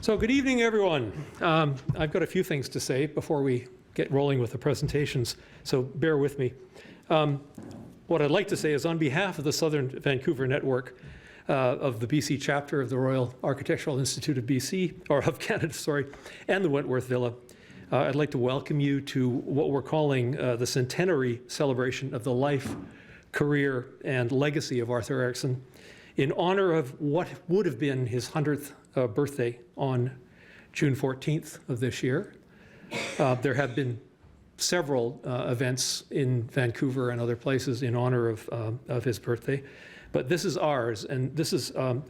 So good evening, everyone. I've got a few things to say before we get rolling with the presentations, so bear with me. What I'd like to say is on behalf of the Southern Vancouver Network of the BC chapter of the Royal Architectural Institute of BC, or of Canada, sorry, and the Wentworth Villa, I'd like to welcome you to what we're calling the centenary celebration of the life, career, and legacy of Arthur Erickson in honor of what would have been his 100th birthday on June 14th of this year. There have been several events in Vancouver and other places in honor of his birthday, but this is ours, and this is a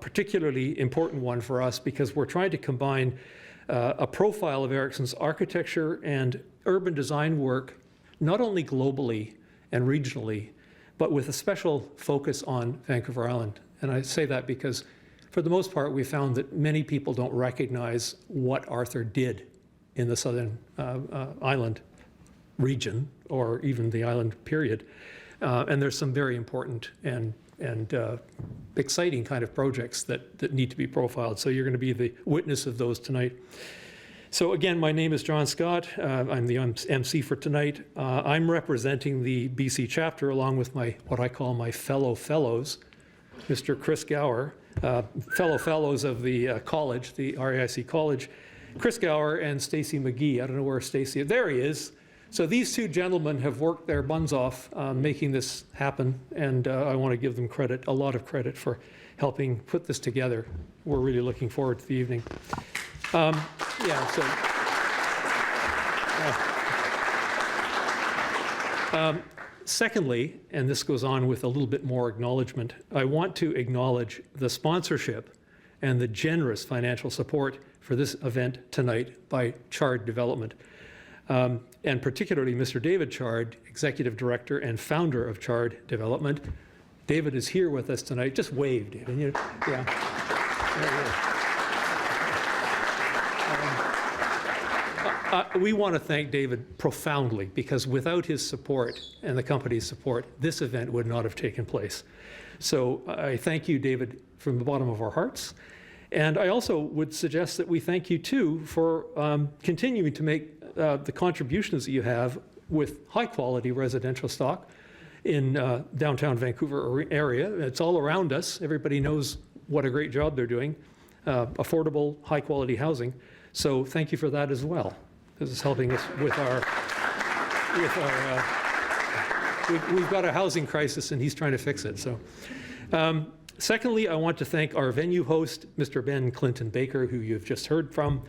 particularly important one for us because we're trying to combine a profile of Erickson's architecture and urban design work, not only globally and regionally, but with a special focus on Vancouver Island. And I say that because for the most part, we found that many people don't recognize what Arthur did in the Southern Island region, or even the island period. And there's some very important and exciting kind of projects that need to be profiled. So you're going to be the witness of those tonight. So again, my name is John Scott. I'm the MC for tonight. I'm representing the BC chapter along with what I call my fellow fellows, Mr. Chris Gower, fellow fellows of the college, the RAIC College, Chris Gower and Stacy McGee. I don't know where Stacy, there he is. So these two gentlemen have worked their buns off making this happen, and I want to give them credit, a lot of credit for helping put this together. We're really looking forward to the evening. Secondly, and this goes on with a little bit more acknowledgement, I want to acknowledge the sponsorship and the generous financial support for this event tonight by Chard Development, and particularly Mr. David Chard, Executive Director and founder of Chard Development. David is here with us tonight. Just wave, David. Yeah. We want to thank David profoundly, because without his support and the company's support, this event would not have taken place. So I thank you, David, from the bottom of our hearts. And I also would suggest that we thank you, too, for continuing to make the contributions that you have with high-quality residential stock in downtown Vancouver area. It's all around us. Everybody knows what a great job they're doing, affordable, high-quality housing. So thank you for that as well. This is helping us with we've got a housing crisis and he's trying to fix it. So, secondly, I want to thank our venue host, Mr. Ben Clinton Baker, who you've just heard from.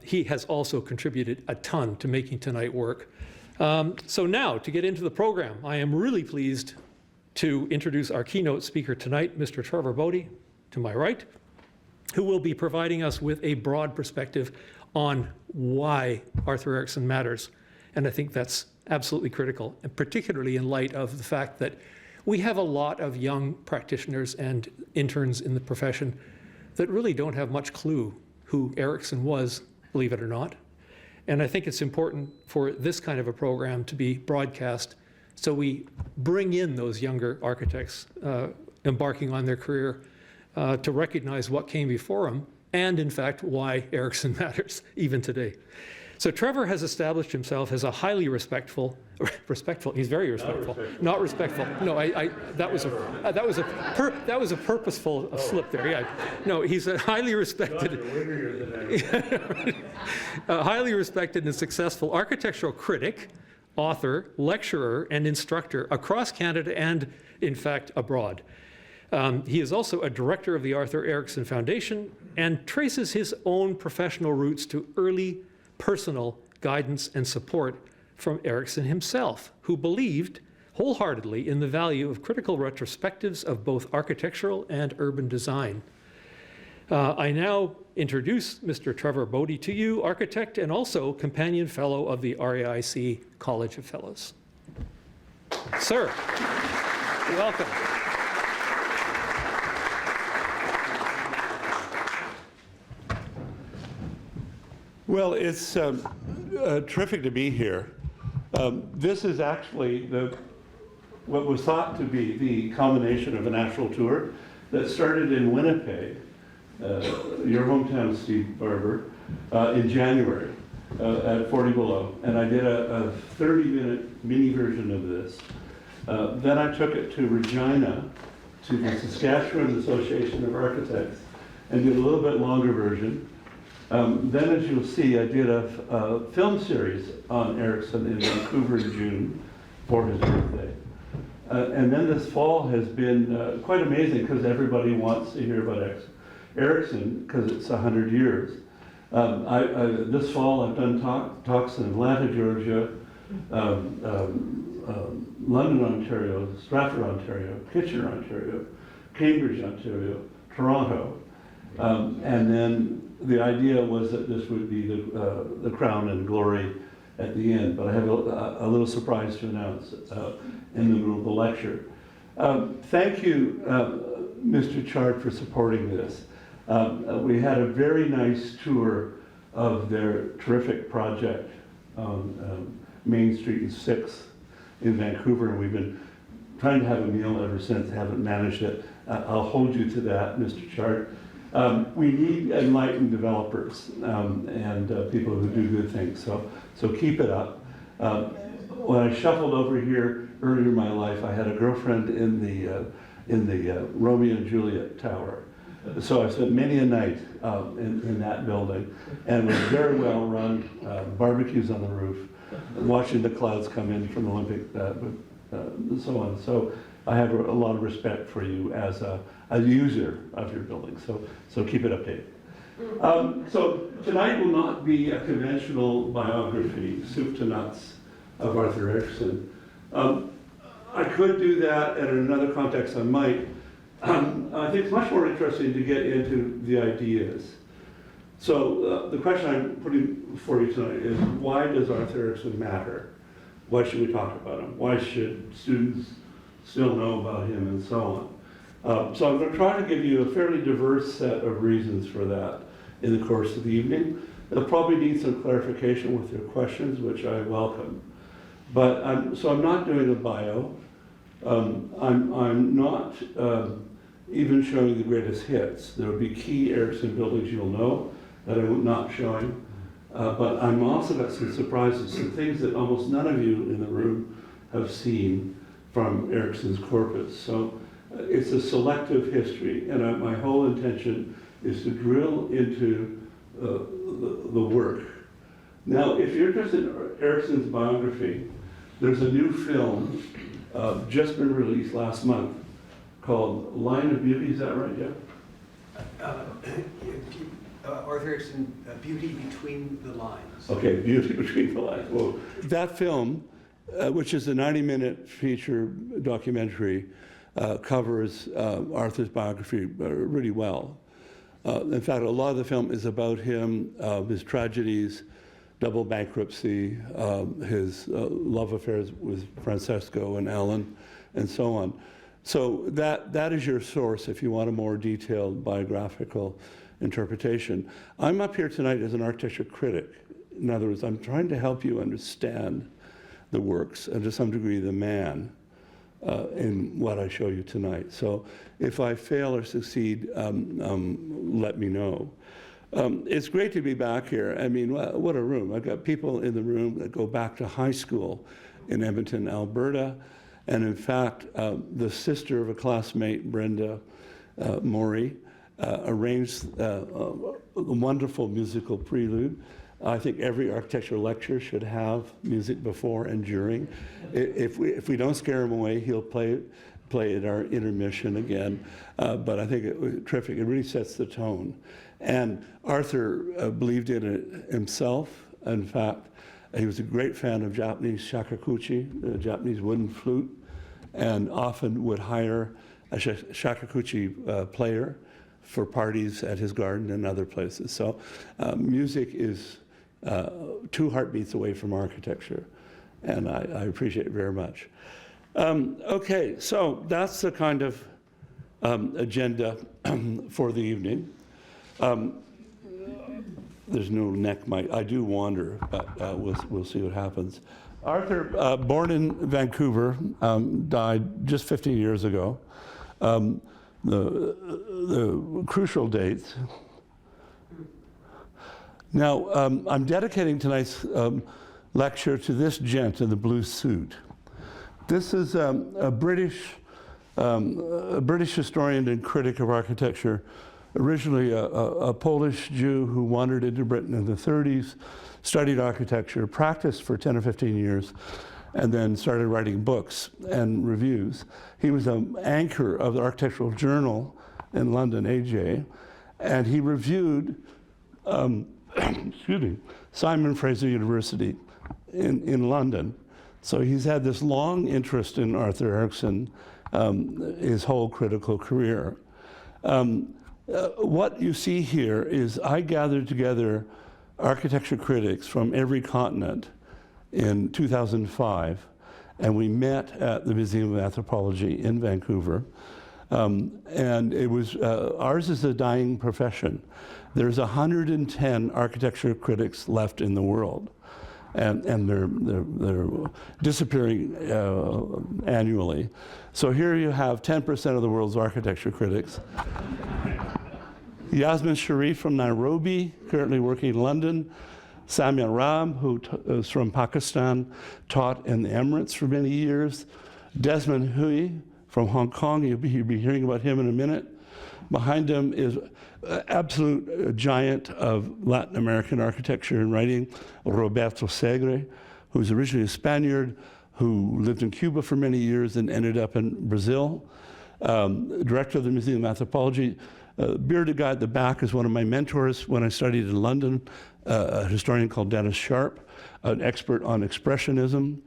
He has also contributed a ton to making tonight work. So now, to get into the program, I am really pleased to introduce our keynote speaker tonight, Mr. Trevor Bodie, to my right, who will be providing us with a broad perspective on why Arthur Erickson matters. And I think that's absolutely critical, and particularly in light of the fact that we have a lot of young practitioners and interns in the profession that really don't have much clue who Erickson was, believe it or not. And I think it's important for this kind of a program to be broadcast so we bring in those younger architects embarking on their career to recognize what came before them, and in fact, why Erickson matters even today. So Trevor has established himself as a highly respectful, he's very respectful, not respectful. No, that was a purposeful slip there, yeah. No, he's a highly respected, a highly respected and successful architectural critic, author, lecturer, and instructor across Canada and, in fact, abroad. He is also a director of the Arthur Erickson Foundation and traces his own professional roots to early personal guidance and support from Erickson himself, who believed wholeheartedly in the value of critical retrospectives of both architectural and urban design. I now introduce Mr. Trevor Bodie to you, architect and also companion fellow of the RAIC College of Fellows. Sir, welcome. Well, it's terrific to be here. This is actually what was thought to be the culmination of a national tour that started in Winnipeg your hometown, Steve Barber, in January at 40 Below. And I did a 30-minute mini version of this. Then I took it to Regina, to the Saskatchewan Association of Architects, and did a little bit longer version. Then, as you'll see, I did a film series on Erickson in Vancouver in June for his birthday. And then this fall has been quite amazing because everybody wants to hear about Erickson because it's 100 years. This fall I've done talks in Atlanta, Georgia, London, Ontario, Stratford, Ontario, Kitchener, Ontario, Cambridge, Ontario, Toronto. And then the idea was that this would be the crown and glory at the end, but I have a little surprise to announce in the middle of the lecture. Thank you, Mr. Chart, for supporting this. We had a very nice tour of their terrific project on Main Street and 6th in Vancouver, and we've been trying to have a meal ever since, haven't managed it. I'll hold you to that, Mr. Chart. We need enlightened developers and people who do good things, so keep it up. When I shuffled over here earlier in my life, I had a girlfriend in the Romeo and Juliet Tower. So I spent many a night in that building, and it was very well run, barbecues on the roof, watching the clouds come in from the Olympic, and so on. So I have a lot of respect for you as a user of your building, so keep it updated. So tonight will not be a conventional biography, soup to nuts, of Arthur Erickson. I could do that, and in another context I might. I think it's much more interesting to get into the ideas. So the question I'm putting before you tonight is, why does Arthur Erickson matter? Why should we talk about him? Why should students still know about him, and so on? So I'm going to try to give you a fairly diverse set of reasons for that in the course of the evening. They'll probably need some clarification with your questions, which I welcome. But I'm not doing a bio. I'm not even showing the greatest hits. There will be key Erickson buildings you'll know that I'm not showing. But I'm also got some surprises, some things that almost none of you in the room have seen from Erickson's corpus. So it's a selective history, and my whole intention is to drill into the work. Now, if you're interested in Erickson's biography, there's a new film just been released last month called Line of Beauty. Is that right, Jeff? Arthur Erickson, Beauty Between the Lines. Okay, Beauty Between the Lines. Well, that film, which is a 90-minute feature documentary, covers Arthur's biography really well. In fact, a lot of the film is about him, his tragedies, double bankruptcy, his love affairs with Francesco and Ellen, and so on. So that is your source if you want a more detailed biographical interpretation. I'm up here tonight as an architecture critic. In other words, I'm trying to help you understand the works and to some degree the man in what I show you tonight. So if I fail or succeed, let me know. It's great to be back here. I mean, what a room. I've got people in the room that go back to high school in Edmonton, Alberta. And in fact, the sister of a classmate, Brenda Morey, arranged a wonderful musical prelude. I think every architecture lecture should have music before and during. If we don't scare him away, he'll play at our intermission again. But I think it was terrific. It really sets the tone. And Arthur believed in it himself. In fact, he was a great fan of Japanese shakuhachi, the Japanese wooden flute, and often would hire a shakuhachi player for parties at his garden and other places. So music is 2 heartbeats away from architecture, and I appreciate it very much. Okay, so that's the kind of agenda for the evening. There's no neck mic. I do wander, but we'll see what happens. Arthur, born in Vancouver, died just 15 years ago. the crucial dates. Now, I'm dedicating tonight's lecture to this gent in the blue suit. This is a British historian and critic of architecture, originally a Polish Jew who wandered into Britain in the 30s, studied architecture, practiced for 10 or 15 years, and then started writing books and reviews. He was an anchor of the Architectural Journal in London, AJ, and he reviewed excuse me, Simon Fraser University in London. So he's had this long interest in Arthur Erickson his whole critical career. What you see here is I gathered together architecture critics from every continent in 2005, and we met at the Museum of Anthropology in Vancouver. And it was, ours is a dying profession. There's 110 architecture critics left in the world, and they're disappearing annually. So here you have 10% of the world's architecture critics. Yasmin Sharif from Nairobi, currently working in London. Samia Ram, who is from Pakistan, taught in the Emirates for many years. Desmond Hui from Hong Kong, you'll be hearing about him in a minute. Behind him is an absolute giant of Latin American architecture and writing, Roberto Segre, who's originally a Spaniard, who lived in Cuba for many years and ended up in Brazil. Director of the Museum of Anthropology. Bearded guy at the back is one of my mentors when I studied in London, a historian called Dennis Sharp, an expert on expressionism,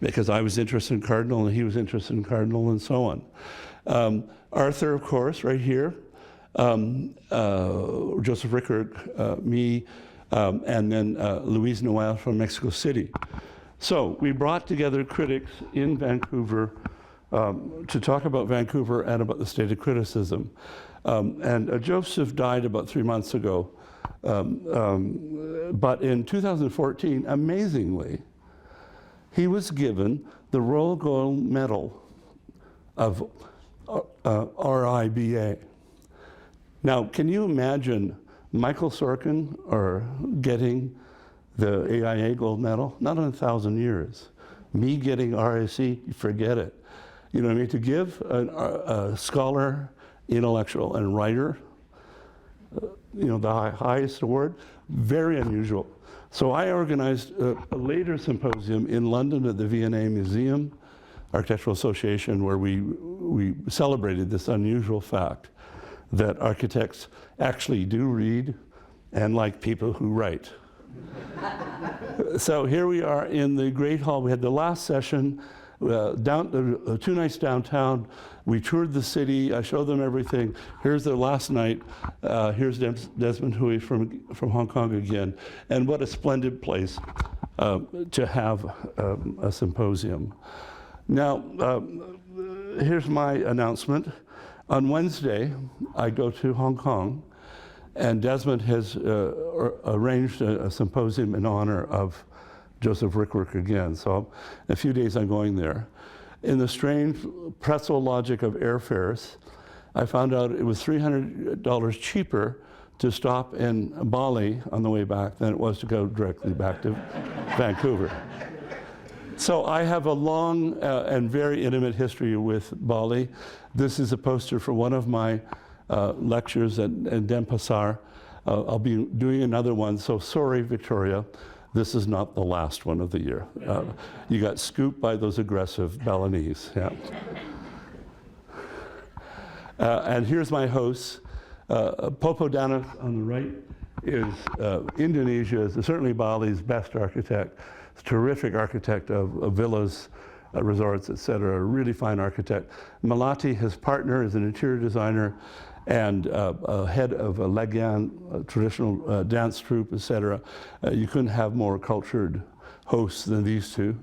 because I was interested in Cardinal and he was interested in Cardinal and so on. Arthur, of course, right here. Joseph Rickert, me, and then Louise Noel from Mexico City. So we brought together critics in Vancouver to talk about Vancouver and about the state of criticism. And Joseph died about 3 months ago. But in 2014, amazingly, he was given the Royal Gold Medal of RIBA. Now, can you imagine Michael Sorkin or getting the AIA Gold Medal? Not in 1,000 years. Me getting RIC, forget it. You know what I mean? To give a scholar, intellectual, and writer, you know, the highest award, very unusual. So I organized a later symposium in London at the V&A Museum, Architectural Association, where we celebrated this unusual fact that architects actually do read and like people who write. So here we are in the Great Hall. We had the last session, 2 nights downtown. We toured the city. I showed them everything. Here's the last night. Here's Desmond Hui from Hong Kong again. And what a splendid place to have a symposium. Now, here's my announcement. On Wednesday, I go to Hong Kong, and Desmond has arranged a symposium in honor of Joseph Rickert again. So in a few days I'm going there. In the strange pretzel logic of airfares, I found out it was $300 cheaper to stop in Bali on the way back than it was to go directly back to Vancouver. So I have a long and very intimate history with Bali. This is a poster for one of my lectures at Denpasar. I'll be doing another one, so sorry, Victoria. This is not the last one of the year. You got scooped by those aggressive Balinese. Yeah. And here's my host. Popo Danis on the right is Indonesia's, certainly Bali's best architect. Terrific architect of villas, resorts, et cetera. Really fine architect. Melati, his partner, is an interior designer and head of a Legian, traditional dance troupe, et cetera. You couldn't have more cultured hosts than these two.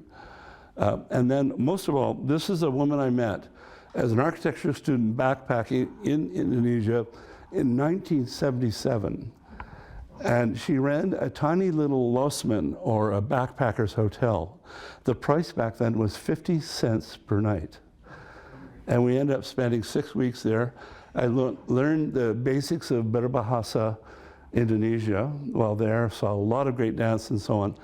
And then, most of all, this is a woman I met as an architecture student backpacking in Indonesia in 1977. And she ran a tiny little losmen, or a backpacker's hotel. The price back then was 50 cents per night. And we ended up spending 6 weeks there. I learned the basics of berbahasa Indonesia while there, saw a lot of great dance and so on.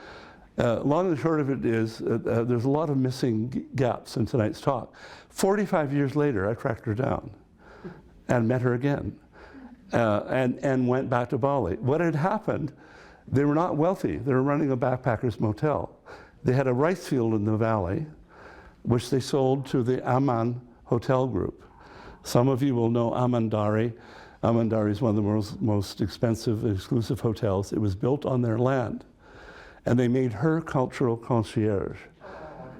Long and short of it is, there's a lot of missing gaps in tonight's talk. 45 years later, I tracked her down and met her again, and went back to Bali. What had happened, they were not wealthy. They were running a backpackers motel. They had a rice field in the valley, which they sold to the Aman Hotel Group. Some of you will know Amandari. Amandari is one of the world's most expensive, exclusive hotels. It was built on their land. And they made her cultural concierge.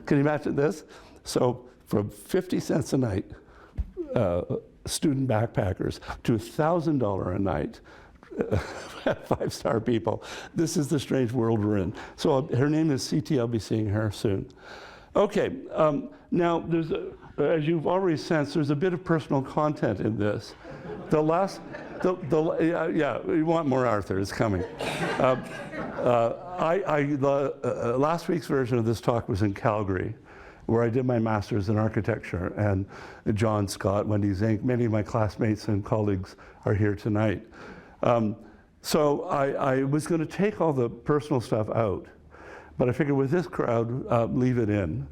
Can you imagine this? So from 50 cents a night, student backpackers, to $1,000 a night, five-star people. This is the strange world we're in. So her name is CT. I'll be seeing her soon. Okay, now there's, as you've already sensed, there's a bit of personal content in this. The last, yeah, you want more Arthur, it's coming. Last week's version of this talk was in Calgary, where I did my master's in architecture, and John Scott, Wendy Zink, many of my classmates and colleagues are here tonight. So I was going to take all the personal stuff out, but I figured with this crowd, leave it in.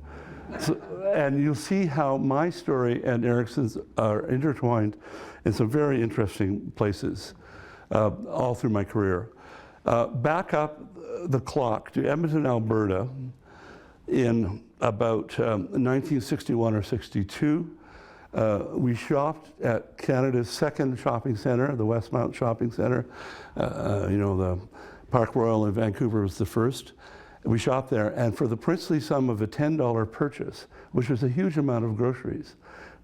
So, and you'll see how my story and Erickson's are intertwined in some very interesting places all through my career. Back up the clock to Edmonton, Alberta in about 1961 or 62. We shopped at Canada's second shopping center, the Westmount Shopping Center. You know, the Park Royal in Vancouver was the first. We shopped there, and for the princely sum of a $10 purchase, which was a huge amount of groceries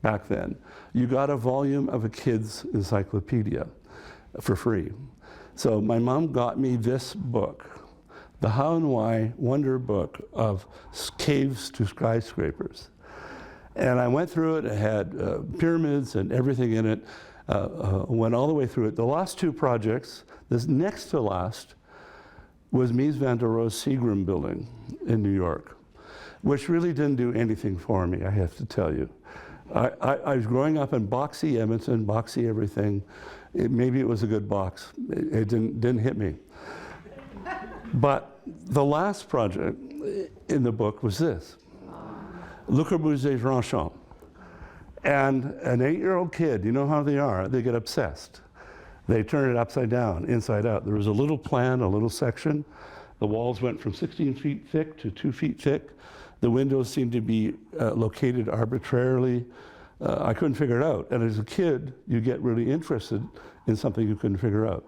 back then, you got a volume of a kid's encyclopedia for free. So my mom got me this book, the How and Why Wonder Book of Caves to Skyscrapers. And I went through it. It had pyramids and everything in it. Went all the way through it. The last two projects, this next to last, was Mies van der Rohe's Seagram building in New York, which really didn't do anything for me, I have to tell you. I was growing up in boxy Edmonton, boxy everything. Maybe it was a good box. It didn't hit me. But the last project in the book was this, Le Corbusier's Ranchon. And an 8-year-old kid, you know how they are, they get obsessed. They turn it upside down, inside out. There was a little plan, a little section. The walls went from 16 feet thick to 2 feet thick. The windows seemed to be located arbitrarily. I couldn't figure it out. And as a kid, you get really interested in something you couldn't figure out.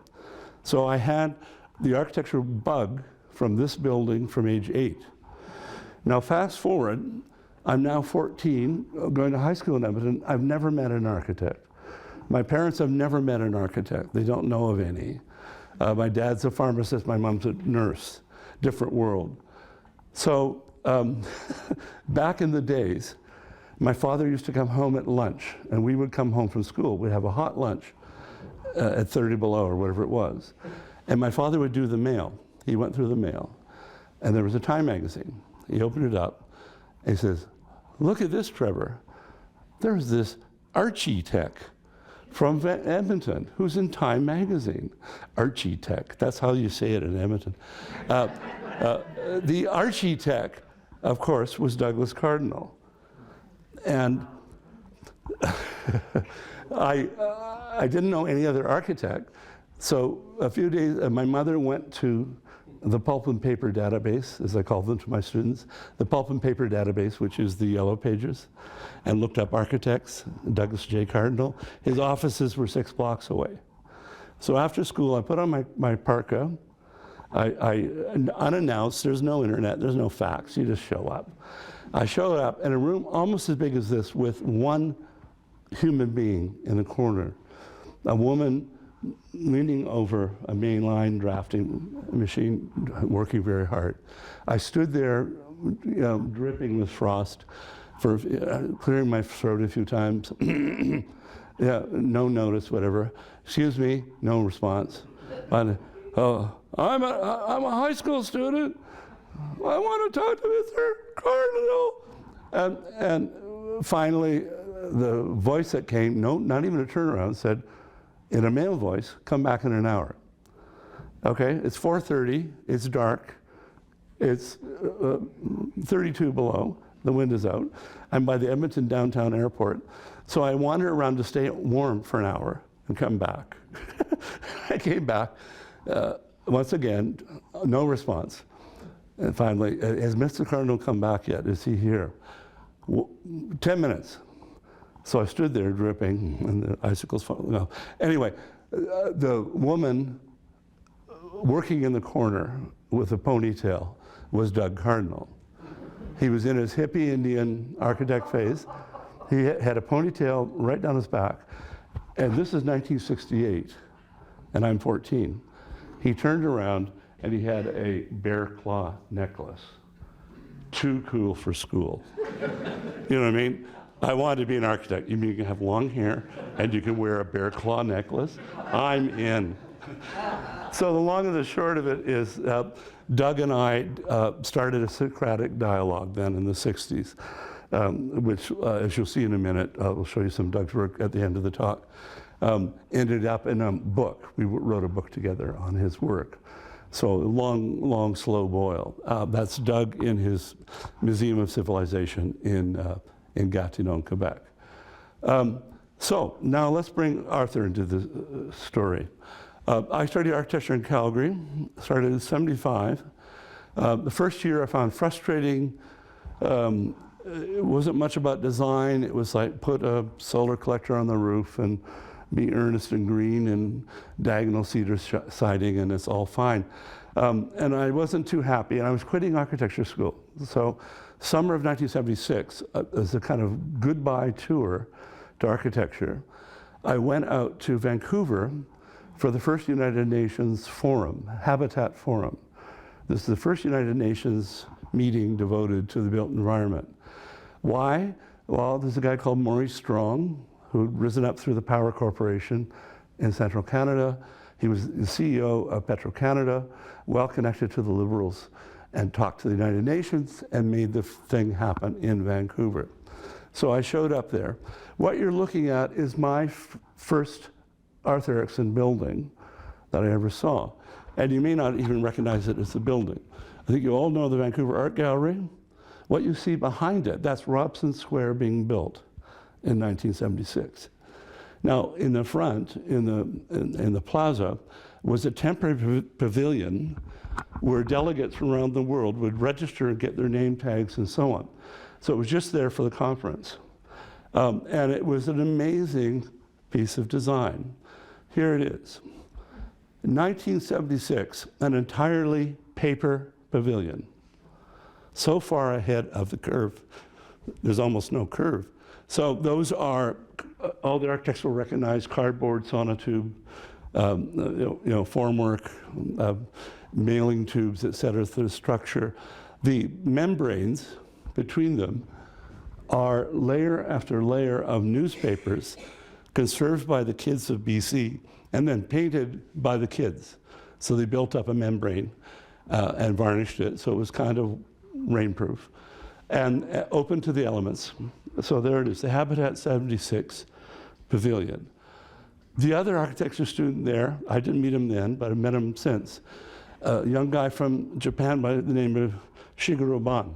So I had the architectural bug from this building from age 8. Now fast forward, I'm now 14, going to high school in Edmonton. I've never met an architect. My parents have never met an architect. They don't know of any. My dad's a pharmacist, my mom's a nurse. Different world. So back in the days, my father used to come home at lunch, and we would come home from school. We'd have a hot lunch at 30 below or whatever it was. And my father would do the mail. He went through the mail, and there was a Time magazine. He opened it up, and he says, "Look at this, Trevor. There's this architect from Edmonton, who's in Time magazine." Architect, that's how you say it in Edmonton. The architect, of course, was Douglas Cardinal. And I didn't know any other architect. So a few days, my mother went to the pulp and paper database, as I call them to my students, the pulp and paper database, which is the yellow pages, and looked up architects, Douglas J. Cardinal. His offices were 6 blocks away. So after school, I put on my parka. I unannounced, there's no internet, there's no fax, you just show up. I showed up in a room almost as big as this with one human being in the corner, a woman leaning over a mainline drafting machine, working very hard. I stood there, you know, dripping with frost, for clearing my throat a few times. Yeah, no notice, whatever. Excuse me, no response. I'm a high school student. I want to talk to Mr. Cardinal. And finally, the voice that came, no, not even a turnaround, said, in a male voice, come back in an hour. Okay, it's 4:30, it's dark, it's 32 below, the wind is out. I'm by the Edmonton downtown airport. So I wandered around to stay warm for an hour and come back. I came back, once again, no response. And finally, has Mr. Cardinal come back yet? Is he here? 10 minutes. So I stood there dripping and the icicles falling. No. Anyway, the woman working in the corner with a ponytail was Doug Cardinal. He was in his hippie Indian architect phase. He had a ponytail right down his back. And this is 1968, and I'm 14. He turned around and he had a bear claw necklace. Too cool for school. You know what I mean? I wanted to be an architect. You mean you can have long hair and you can wear a bear claw necklace? I'm in. So the long and the short of it is Doug and I started a Socratic dialogue then in the 60s, which, as you'll see in a minute, we'll show you some Doug's work at the end of the talk, ended up in a book. We wrote a book together on his work. So long, slow boil. That's Doug in his Museum of Civilization in Gatineau, Quebec. So now let's bring Arthur into the story. I studied architecture in Calgary, started in '75. The first year I found frustrating. It wasn't much about design. It was like put a solar collector on the roof and be earnest and green and diagonal cedar siding and it's all fine. And I wasn't too happy and I was quitting architecture school. So summer of 1976, as a kind of goodbye tour to architecture, I went out to Vancouver for the first United Nations Forum, Habitat Forum. This is the first United Nations meeting devoted to the built environment. Why? Well, there's a guy called Maurice Strong who'd risen up through the Power Corporation in central Canada. He was the CEO of Petro-Canada, well connected to the Liberals, and talked to the United Nations and made the thing happen in Vancouver. So I showed up there. What you're looking at is my first Arthur Erickson building that I ever saw. And you may not even recognize it as a building. I think you all know the Vancouver Art Gallery. What you see behind it, that's Robson Square being built in 1976. Now, in the front, in the plaza, was a temporary pavilion where delegates from around the world would register and get their name tags and so on. So it was just there for the conference. And it was an amazing piece of design. Here it is. In 1976, an entirely paper pavilion. So far ahead of the curve, there's almost no curve. So those are, all the architects will recognize cardboard, sonotube, formwork, mailing tubes, et cetera, the structure. The membranes between them are layer after layer of newspapers conserved by the kids of BC and then painted by the kids. So they built up a membrane and varnished it, so it was kind of rainproof and open to the elements. So there it is, the Habitat 76 pavilion. The other architecture student there, I didn't meet him then, but I met him since, a young guy from Japan by the name of Shigeru Ban.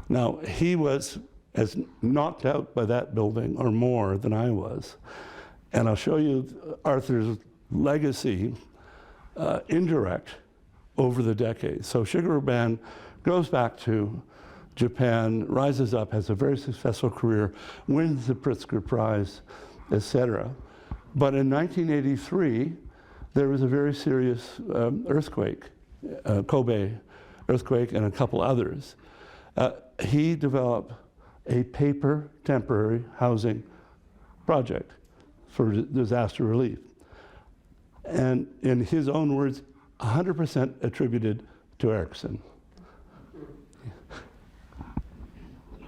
Now, he was as knocked out by that building or more than I was. And I'll show you Arthur's legacy, indirect, over the decades. So Shigeru Ban goes back to Japan, rises up, has a very successful career, wins the Pritzker Prize, etc. But in 1983, there was a very serious earthquake, Kobe earthquake and a couple others. He developed a paper temporary housing project for disaster relief. And in his own words, 100% attributed to Erickson.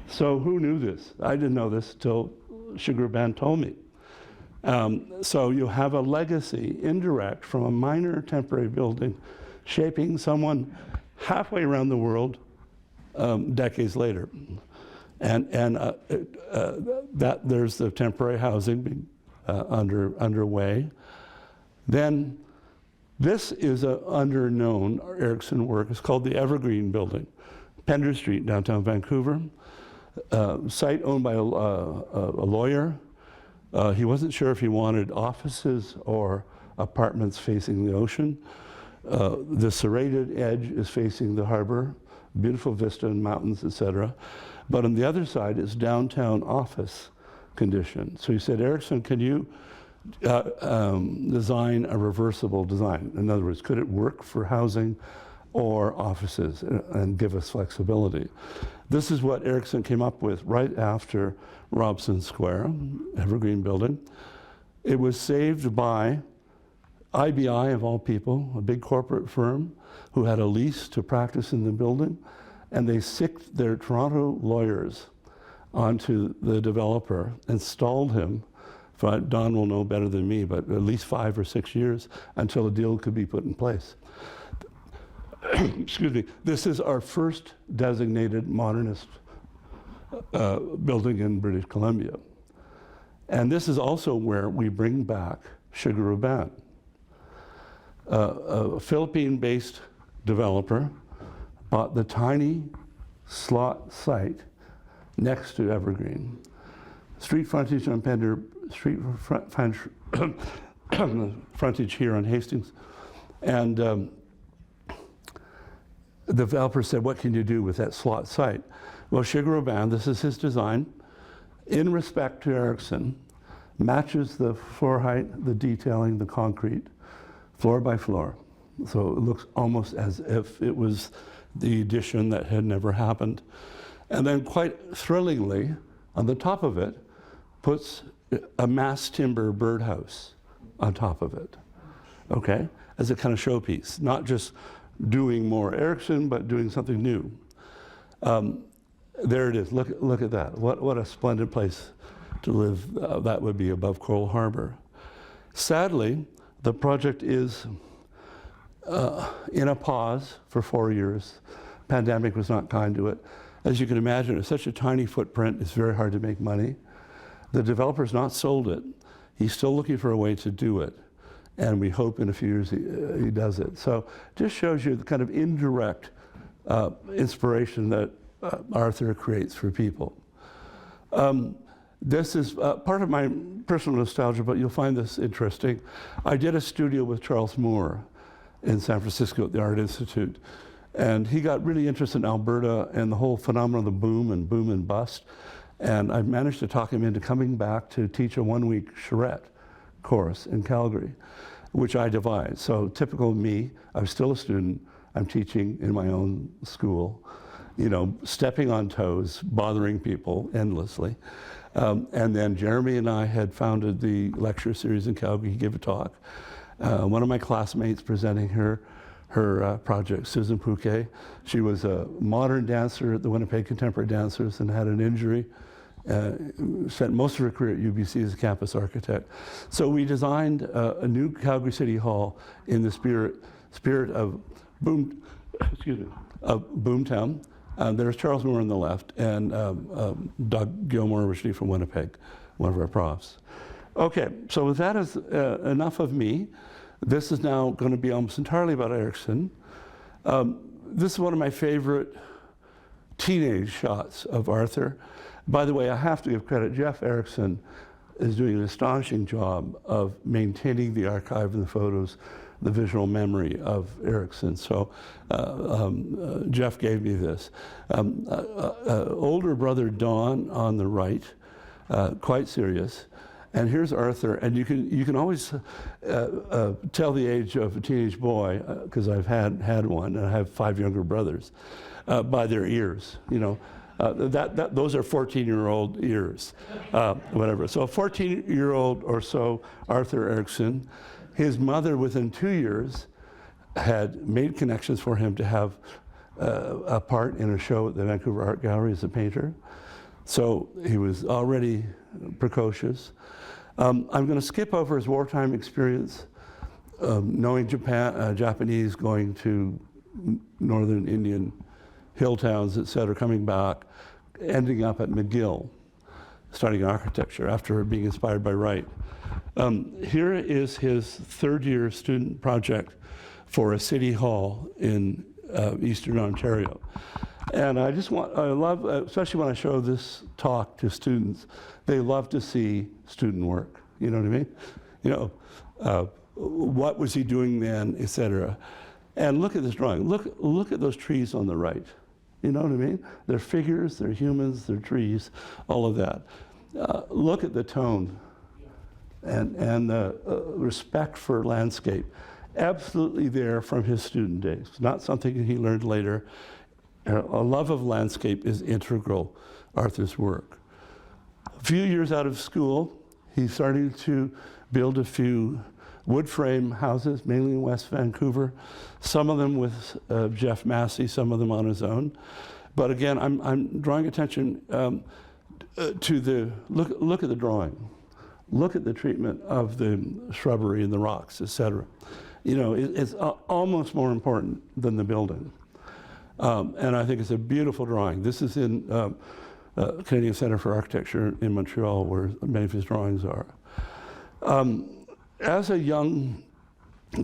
So who knew this? I didn't know this until Shigeru Ban told me. So you have a legacy, indirect, from a minor temporary building, shaping someone halfway around the world decades later. That there's the temporary housing being underway. Then this is an under-known Erickson work. It's called the Evergreen Building, Pender Street, downtown Vancouver. Site owned by a lawyer. He wasn't sure if he wanted offices or apartments facing the ocean. The serrated edge is facing the harbor, beautiful vista and mountains, etc. But on the other side is downtown office condition. So he said, Erickson, can you design a reversible design? In other words, could it work for housing or offices and give us flexibility? This is what Erickson came up with right after Robson Square, Evergreen Building. It was saved by IBI, of all people, a big corporate firm who had a lease to practice in the building, and they sicked their Toronto lawyers onto the developer, installed him, Don will know better than me, but at least 5 or 6 years until a deal could be put in place. Excuse me. This is our first designated modernist building in British Columbia. And this is also where we bring back Sugar Band, a Philippine-based developer bought the tiny slot site next to Evergreen. Street frontage on Pender, street frontage here on Hastings. And the developer said, what can you do with that slot site? Well, Shigeru Band, this is his design, in respect to Erickson, matches the floor height, the detailing, the concrete, floor by floor. So it looks almost as if it was the addition that had never happened. And then quite thrillingly, on the top of it, puts a mass timber birdhouse on top of it, okay? As a kind of showpiece, not just doing more Erickson, but doing something new. There it is, look at that. What a splendid place to live that would be above Coral Harbor. Sadly, the project is in a pause for 4 years. Pandemic was not kind to it. As you can imagine, it's such a tiny footprint, it's very hard to make money. The developer's not sold it. He's still looking for a way to do it. And we hope in a few years he does it. So just shows you the kind of indirect inspiration that Arthur creates for people. This is part of my personal nostalgia, but you'll find this interesting. I did a studio with Charles Moore in San Francisco at the Art Institute. And he got really interested in Alberta and the whole phenomenon of the boom and bust. And I managed to talk him into coming back to teach a 1-week charrette course in Calgary, which I devised. So typical me, I'm still a student, I'm teaching in my own school, you know, stepping on toes, bothering people endlessly. And then Jeremy and I had founded the lecture series in Calgary. He gave a talk. One of my classmates presenting her project, Susan Pouquet. She was a modern dancer at the Winnipeg Contemporary Dancers and had an injury. Spent most of her career at UBC as a campus architect. So we designed a new Calgary City Hall in the spirit of Boomtown. There's Charles Moore on the left and Doug Gilmore, originally from Winnipeg, one of our profs. Okay, so that is enough of me. This is now going to be almost entirely about Erickson. This is one of my favorite teenage shots of Arthur. By the way, I have to give credit. Jeff Erickson is doing an astonishing job of maintaining the archive and the photos, the visual memory of Erickson. So Jeff gave me this. Older brother Don on the right, quite serious. And here's Arthur, and you can always tell the age of a teenage boy, because I've had one, and I have 5 younger brothers, by their ears. You know, those are 14-year-old ears, whatever. So a 14-year-old or so, Arthur Erickson, his mother within 2 years had made connections for him to have a part in a show at the Vancouver Art Gallery as a painter. So he was already precocious. I'm going to skip over his wartime experience, knowing Japanese, going to northern Indian hill towns, et cetera, coming back, ending up at McGill, studying architecture after being inspired by Wright. Here is his third-year student project for a city hall in Eastern Ontario. And I love, especially when I show this talk to students, they love to see student work. You know what I mean? You know, what was he doing then, et cetera. And look at this drawing. Look at those trees on the right. You know what I mean? They're figures, they're humans, they're trees, all of that. Look at the tone and the respect for landscape. Absolutely there from his student days, not something he learned later. A love of landscape is integral Arthur's work. A few years out of school, he started to build a few wood frame houses, mainly in West Vancouver, some of them with Jeff Massey, some of them on his own. But again, I'm drawing attention to the, look at the drawing. Look at the treatment of the shrubbery and the rocks, et cetera. You know, it's almost more important than the building. And I think it's a beautiful drawing. This is in Canadian Centre for Architecture in Montreal, where many of his drawings are. As a young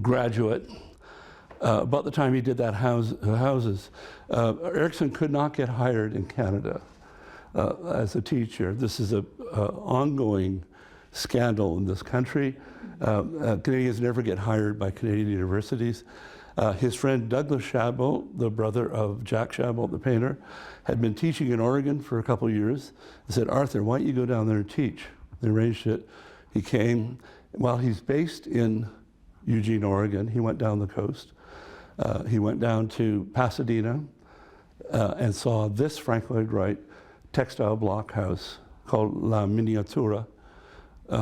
graduate, about the time he did that houses, Erickson could not get hired in Canada as a teacher. This is an ongoing scandal in this country. Canadians never get hired by Canadian universities. His friend Douglas Chabot, the brother of Jack Chabot, the painter, had been teaching in Oregon for a couple of years. He said, Arthur, why don't you go down there and teach? They arranged it. He came. While he's based in Eugene, Oregon, he went down the coast. He went down to Pasadena and saw this Frank Lloyd Wright textile block house called La Miniatura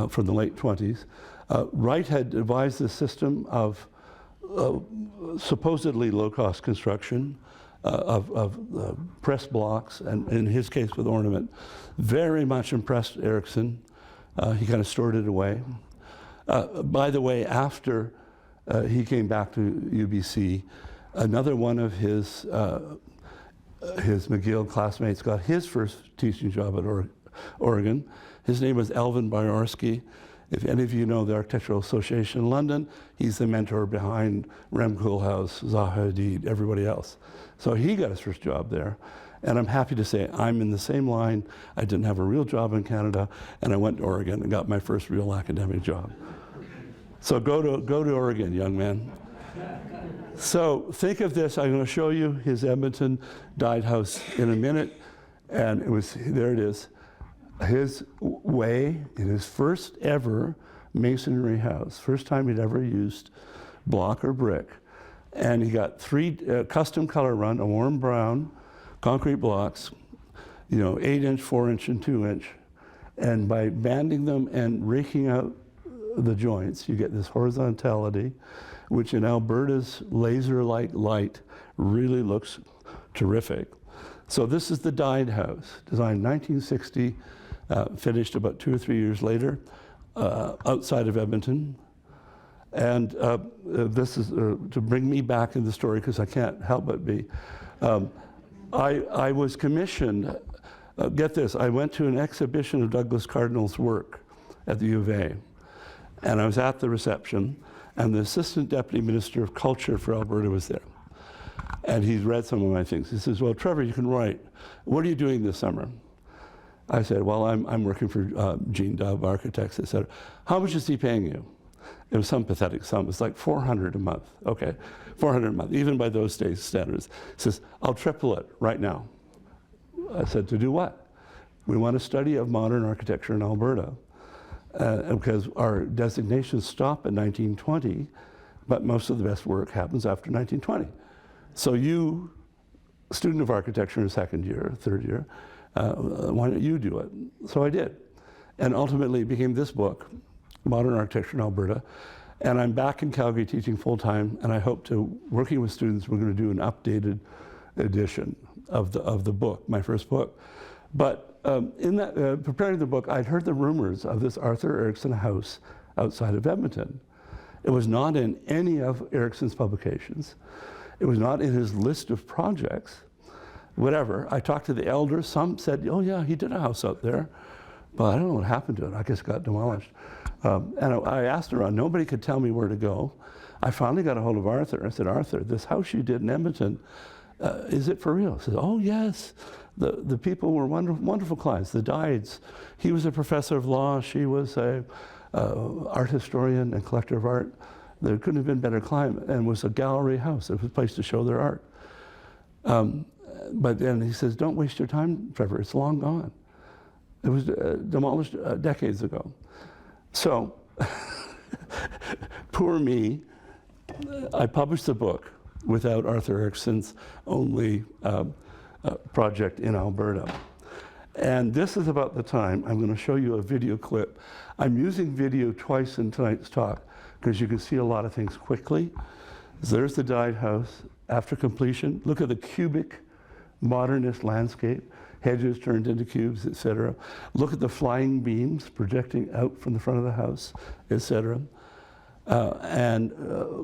from the late 20s. Wright had devised a system of supposedly low-cost construction of press blocks, and in his case with ornament. Very much impressed Erickson. He kind of stored it away. By the way, after he came back to UBC, another one of his McGill classmates got his first teaching job at Oregon. His name was Elvin Bayorski. If any of you know the Architectural Association in London, he's the mentor behind Rem Koolhaas, Zaha Hadid, everybody else. So he got his first job there. And I'm happy to say I'm in the same line. I didn't have a real job in Canada, and I went to Oregon and got my first real academic job. So go to Oregon, young man. So think of this. I'm going to show you his Edmonton dyed house in a minute. And there it is. His way in his first ever masonry house, first time he'd ever used block or brick. And he got 3 custom color run, a warm brown, concrete blocks, 8-inch, 4-inch, and 2-inch. And by banding them and raking out the joints, you get this horizontality, which in Alberta's laser-like light really looks terrific. So this is the dyed house, designed 1960, finished about 2 or 3 years later, outside of Edmonton. And this is to bring me back in the story, because I can't help but be. I was commissioned, get this, I went to an exhibition of Douglas Cardinal's work at the U of A. And I was at the reception, and the Assistant Deputy Minister of Culture for Alberta was there. And he's read some of my things. He says, well, Trevor, you can write. What are you doing this summer? I said, well, I'm working for Gene Dove Architects, et cetera. How much is he paying you? It was some pathetic sum. It was like $400 a month. Okay, $400 a month, even by those days' standards. He says, I'll triple it right now. I said, to do what? We want a study of modern architecture in Alberta. Because our designations stop in 1920, but most of the best work happens after 1920. So you, student of architecture in second year, third year, why don't you do it? So I did. And ultimately it became this book, Modern Architecture in Alberta. And I'm back in Calgary teaching full-time, and I hope to, working with students, we're going to do an updated edition of the book, my first book. But in that, preparing the book, I'd heard the rumors of this Arthur Erickson house outside of Edmonton. It was not in any of Erickson's publications. It was not in his list of projects. whatever. I talked to the elders. Some said, oh yeah, he did a house out there, but I don't know what happened to it. I guess it got demolished. And I asked around. Nobody could tell me where to go. I finally got a hold of Arthur. I said, Arthur, this house you did in Edmonton, is it for real? He said, oh yes. The people were wonderful clients. The Dides, he was a professor of law. She was a art historian and collector of art. There couldn't have been better client, and was a gallery house. It was a place to show their art. But then he says, don't waste your time, Trevor. It's long gone. It was demolished decades ago. So, poor me. I published the book without Arthur Erickson's only project in Alberta. And this is about the time. I'm going to show you a video clip. I'm using video twice in tonight's talk because you can see a lot of things quickly. So there's the Died house after completion. Look at the cubic modernist landscape, hedges turned into cubes, etc. Look at the flying beams projecting out from the front of the house, etc. And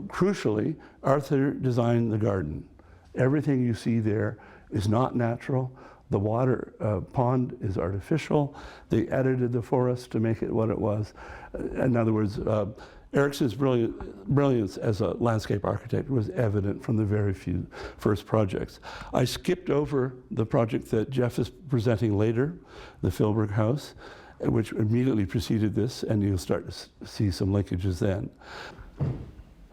crucially, Arthur designed the garden. Everything you see there is not natural. The water pond is artificial. They edited the forest to make it what it was. In other words, Erickson's brilliance as a landscape architect was evident from the very few first projects. I skipped over the project that Jeff is presenting later, the Philbrook House, which immediately preceded this, and you'll start to see some linkages then.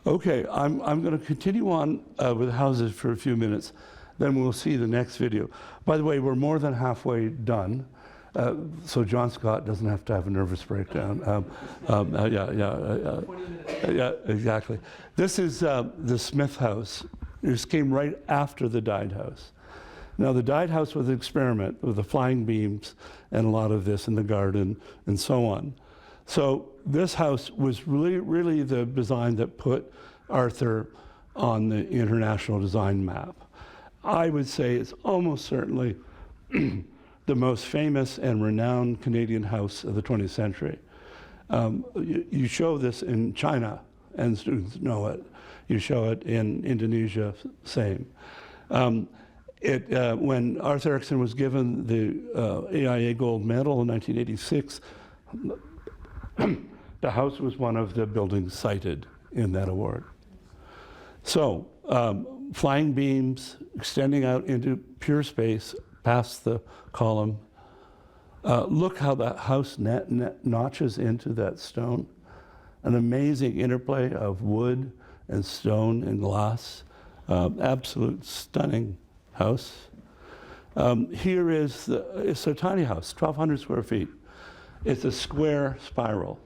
Okay, I'm going to continue on with houses for a few minutes, then we'll see the next video. By the way, we're more than halfway done, so John Scott doesn't have to have a nervous breakdown. Yeah, exactly. This is the Smith House. This came right after the Died house. Now, the Died house was an experiment with the flying beams and a lot of this in the garden and so on. So this house was really the design that put Arthur on the international design map. I would say it's almost certainly the most famous and renowned Canadian house of the 20th century. You show this in China, and students know it. You show it in Indonesia, same. When Arthur Erickson was given the AIA Gold Medal in 1986, the house was one of the buildings cited in that award. So, flying beams extending out into pure space past the column. Look how the house notches into that stone. An amazing interplay of wood and stone and glass. Absolute stunning house. Here is it's a tiny house, 1,200 square feet. It's a square spiral.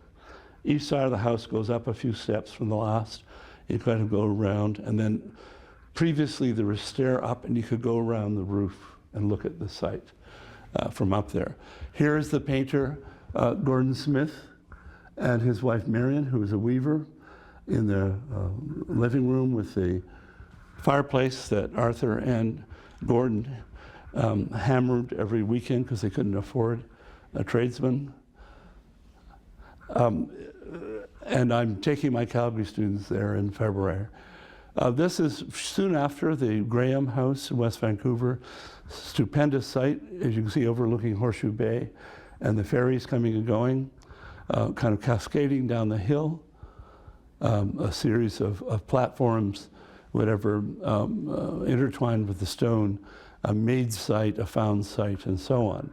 Each side of the house goes up a few steps from the last. You kind of go around, and then previously there was stair up, and you could go around the roof and look at the site from up there. Here is the painter, Gordon Smith, and his wife Marion, who was a weaver, in the living room with the fireplace that Arthur and Gordon hammered every weekend because they couldn't afford a tradesman. And I'm taking my Calgary students there in February. This is soon after the Graham House in West Vancouver. Stupendous site, as you can see, overlooking Horseshoe Bay, and the ferries coming and going, kind of cascading down the hill, a series of platforms, whatever, intertwined with the stone, a made site, a found site, and so on.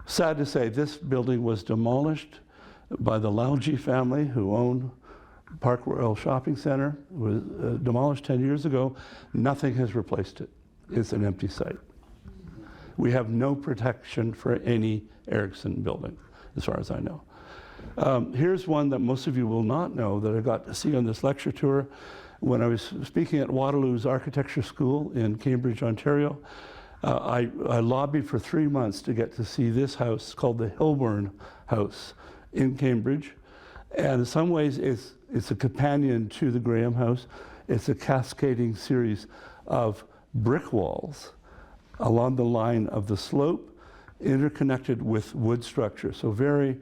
Sad to say, this building was demolished by the Lalji family, who own Park Royal Shopping Center. It was demolished 10 years ago. Nothing has replaced it. It's an empty site. We have no protection for any Erickson building, as far as I know. Here's one that most of you will not know that I got to see on this lecture tour when I was speaking at Waterloo's Architecture School in Cambridge, Ontario. I lobbied for 3 months to get to see this house called the Hilburn House in Cambridge. And in some ways, it's a companion to the Graham House. It's a cascading series of brick walls along the line of the slope, interconnected with wood structure. So very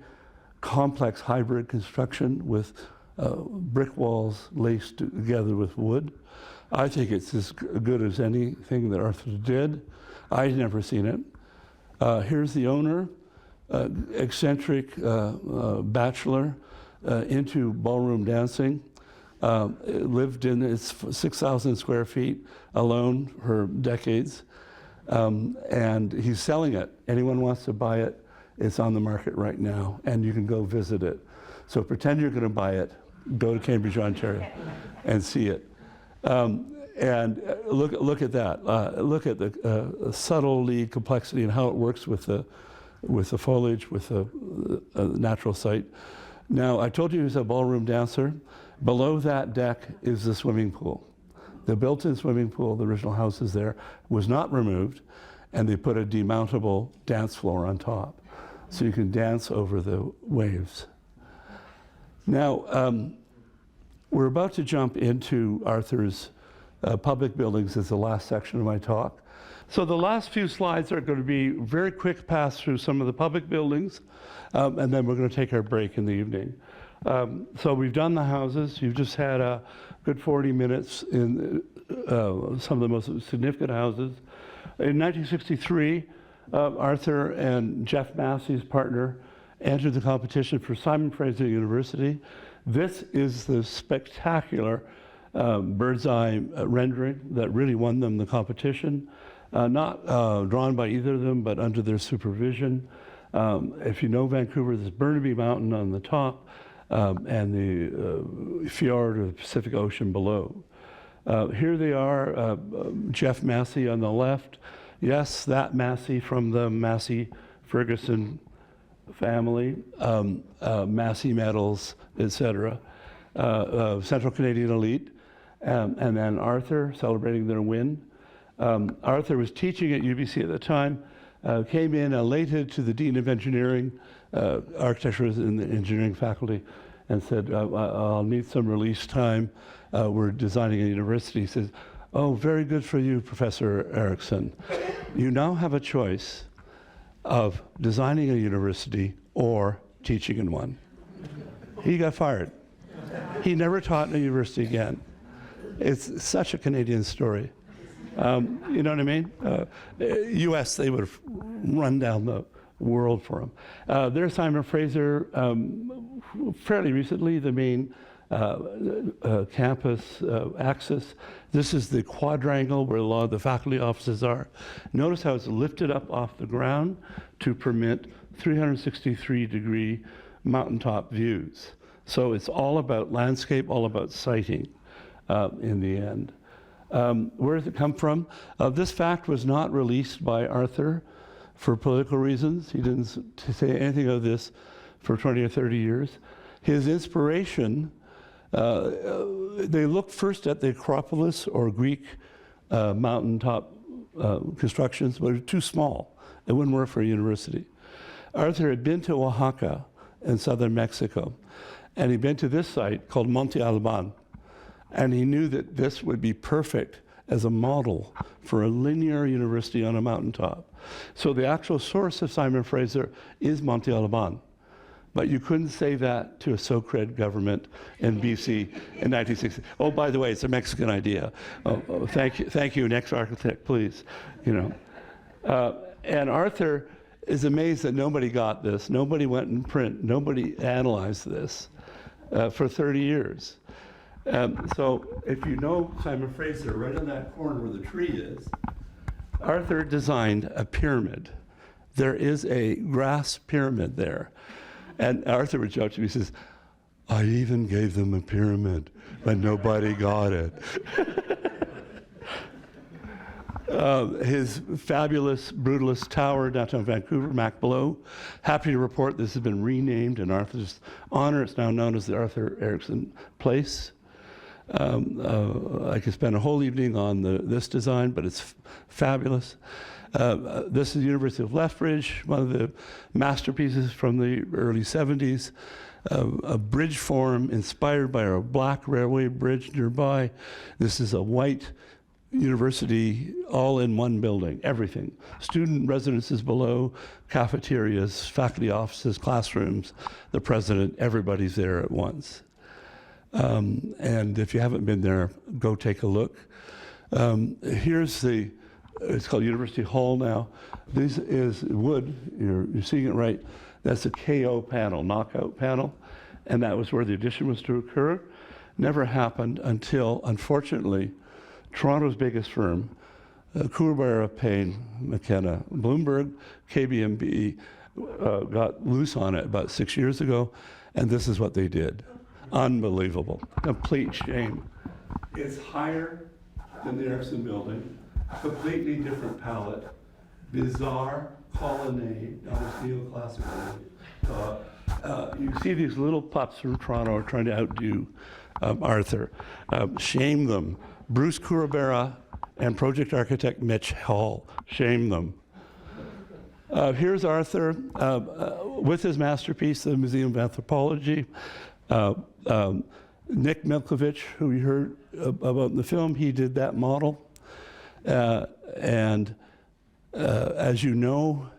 complex hybrid construction with brick walls laced together with wood. I think it's as good as anything that Arthur did. I'd never seen it. Here's the owner, eccentric bachelor into ballroom dancing. Lived in its 6,000 square feet alone for decades. And he's selling it. Anyone wants to buy it, it's on the market right now, and you can go visit it. So pretend you're going to buy it, go to Cambridge, Ontario, and see it. And look at that. Look at the subtlety, complexity, and how it works with the foliage, with the natural site. Now, I told you he's a ballroom dancer. Below that deck is the swimming pool. The built-in swimming pool, the original house is there, was not removed, and they put a demountable dance floor on top. So you can dance over the waves. Now, we're about to jump into Arthur's public buildings as the last section of my talk. So the last few slides are going to be very quick pass through some of the public buildings, and then we're going to take our break in the evening. So we've done the houses. You've just had a good 40 minutes in some of the most significant houses. In 1963, Arthur and Jeff Massey's partner entered the competition for Simon Fraser University. This is the spectacular bird's eye rendering that really won them the competition. Not drawn by either of them, but under their supervision. If you know Vancouver, there's Burnaby Mountain on the top, and the fjord of the Pacific Ocean below. Here they are, Jeff Massey on the left. Yes, that Massey from the Massey-Ferguson family, Massey medals, etc. Central Canadian elite. And then Arthur celebrating their win. Arthur was teaching at UBC at the time, came in elated to the Dean of Engineering, Architecture in the engineering faculty, and said, I'll need some release time. We're designing a university. He says, oh, very good for you, Professor Erickson. You now have a choice of designing a university or teaching in one. He got fired. He never taught in a university again. It's such a Canadian story. You know what I mean? US, they would have run down the world for him. There's Simon Fraser, fairly recently, the main campus axis. This is the quadrangle where a lot of the faculty offices are. Notice how it's lifted up off the ground to permit 363-degree mountaintop views. So it's all about landscape, all about sighting in the end. Where does it come from? This fact was not released by Arthur for political reasons. He didn't say anything of this for 20 or 30 years. His inspiration, they looked first at the Acropolis or Greek mountaintop constructions, but they were too small. It wouldn't work for a university. Arthur had been to Oaxaca in southern Mexico, and he'd been to this site called Monte Alban. And he knew that this would be perfect as a model for a linear university on a mountaintop. So the actual source of Simon Fraser is Monte Alban. But you couldn't say that to a SOCRED government in BC in 1960. Oh, by the way, it's a Mexican idea. Oh, thank you, next architect, please. You know, and Arthur is amazed that nobody got this. Nobody went in print. Nobody analyzed this for 30 years. So if you know Simon Fraser, right on that corner where the tree is, Arthur designed a pyramid. There is a grass pyramid there. And Arthur would joke to me, he says, I even gave them a pyramid, but nobody got it. His fabulous brutalist tower downtown Vancouver, McLellan. Happy to report this has been renamed in Arthur's honor. It's now known as the Arthur Erickson Place. I could spend a whole evening on this design, but it's fabulous. This is the University of Lethbridge, one of the masterpieces from the early 70s. A bridge form inspired by our black railway bridge nearby. This is a white university all in one building, everything. Student residences below, cafeterias, faculty offices, classrooms, the president, everybody's there at once. And if you haven't been there, go take a look. Here's it's called University Hall now. This is wood, you're seeing it right. That's a KO panel, knockout panel. And that was where the addition was to occur. Never happened until, unfortunately, Toronto's biggest firm, Kooraburra, Payne, McKenna, Bloomberg, KBMB, got loose on it about 6 years ago, and this is what they did. Unbelievable. Complete shame. It's higher than the Erickson building, completely different palette, bizarre colonnade, not a neoclassical. You see these little pups from Toronto are trying to outdo Arthur. Shame them. Bruce Kooraburra and project architect Mitch Hall. Shame them. Here's Arthur with his masterpiece, the Museum of Anthropology. Nick Milkovich, who we heard about in the film, he did that model. And as you know,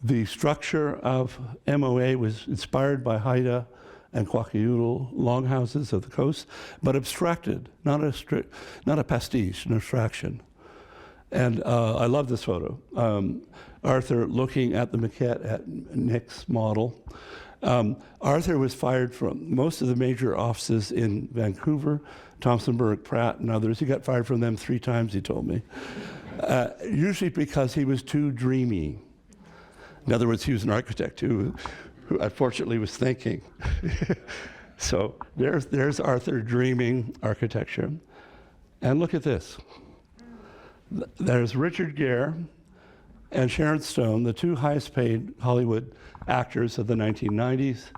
the structure of MOA was inspired by Haida and Kwakiutl longhouses of the coast, but abstracted, not a pastiche, an abstraction. And I love this photo. Arthur looking at the maquette at Nick's model. Arthur was fired from most of the major offices in Vancouver, Thomson Burke, Pratt, and others. He got fired from them 3 times, he told me. Usually because he was too dreamy. In other words, he was an architect who unfortunately was thinking. So there's Arthur dreaming architecture. And look at this. There's Richard Gere and Sharon Stone, the 2 highest paid Hollywood actors of the 1990s.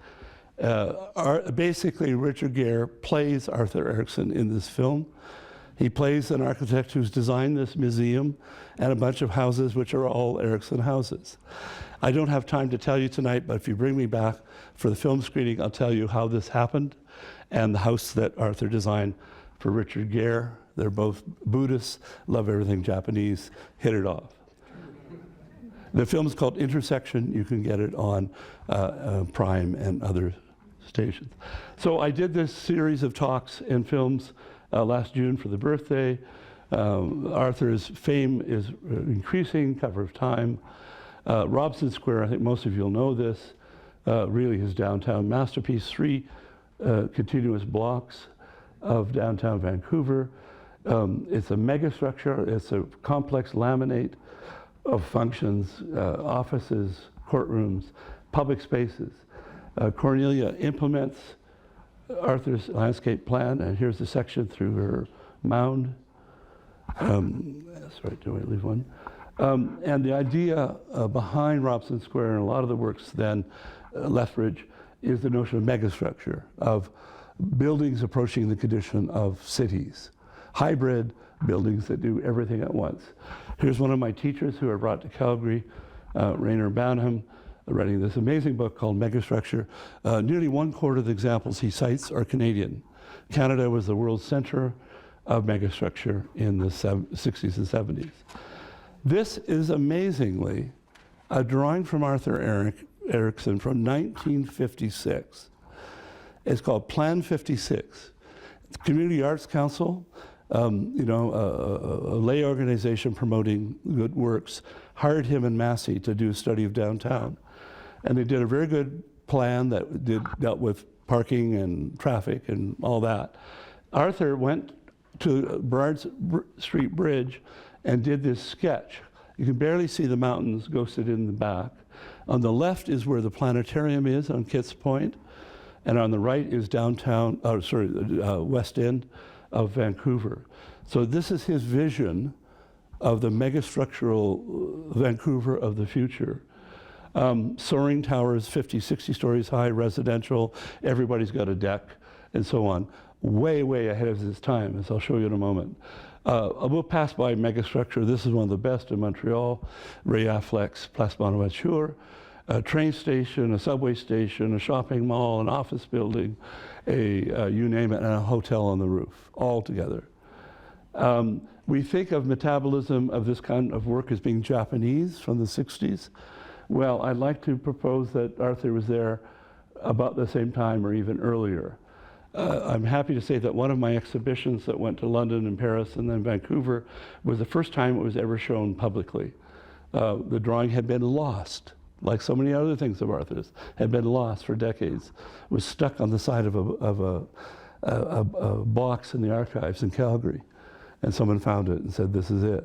Basically, Richard Gere plays Arthur Erickson in this film. He plays an architect who's designed this museum and a bunch of houses which are all Erickson houses. I don't have time to tell you tonight, but if you bring me back for the film screening, I'll tell you how this happened and the house that Arthur designed for Richard Gere. They're both Buddhists, love everything Japanese, hit it off. The film is called Intersection. You can get it on Prime and other stations. So I did this series of talks and films last June for the birthday. Arthur's fame is increasing, cover of Time. Robson Square, I think most of you will know this, really his downtown masterpiece, 3 continuous blocks of downtown Vancouver. It's a megastructure, it's a complex laminate of functions, offices, courtrooms, public spaces. Cornelia implements Arthur's landscape plan, and here's a section through her mound. Sorry, do I leave one? And the idea behind Robson Square and a lot of the works then, Lethbridge, is the notion of megastructure, of buildings approaching the condition of cities. Hybrid buildings that do everything at once. Here's one of my teachers who I brought to Calgary, Rainer Banham, writing this amazing book called Megastructure. Nearly 1/4 of the examples he cites are Canadian. Canada was the world center of megastructure in the 60s and 70s. This is amazingly a drawing from Arthur Erickson from 1956. It's called Plan 56. It's Community Arts Council, a lay organization promoting good works, hired him and Massey to do a study of downtown. And they did a very good plan that dealt with parking and traffic and all that. Arthur went to Burrard Street Bridge and did this sketch. You can barely see the mountains ghosted in the back. On the left is where the planetarium is on Kitts Point, and on the right is West End of Vancouver. So this is his vision of the megastructural Vancouver of the future. Soaring towers, 50, 60 stories high, residential, everybody's got a deck, and so on. Way, way ahead of his time, as I'll show you in a moment. We'll pass by megastructure. This is one of the best in Montreal. Réaflex, Place Bonaventure, a train station, a subway station, a shopping mall, an office building, you name it, and a hotel on the roof, all together. We think of metabolism of this kind of work as being Japanese from the 60s. Well, I'd like to propose that Arthur was there about the same time or even earlier. I'm happy to say that one of my exhibitions that went to London and Paris and then Vancouver was the first time it was ever shown publicly. The drawing had been lost, like so many other things of Arthur's, had been lost for decades. It was stuck on the side of a box in the archives in Calgary. And someone found it and said, this is it.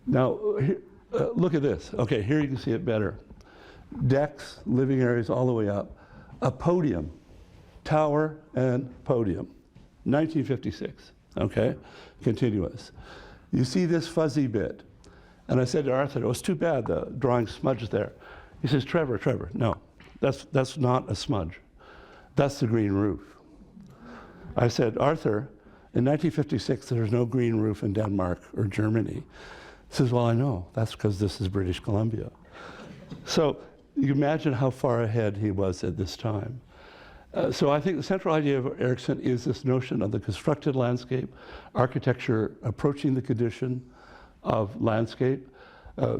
Now, look at this. Okay, here you can see it better. Decks, living areas all the way up. A podium, tower and podium. 1956, okay? Continuous. You see this fuzzy bit. And I said to Arthur, it was too bad the drawing smudged there. He says, Trevor, no, that's not a smudge. That's the green roof. I said, Arthur, in 1956, there's no green roof in Denmark or Germany. He says, well, I know. That's because this is British Columbia. So you imagine how far ahead he was at this time. So I think the central idea of Erickson is this notion of the constructed landscape, architecture approaching the condition of landscape,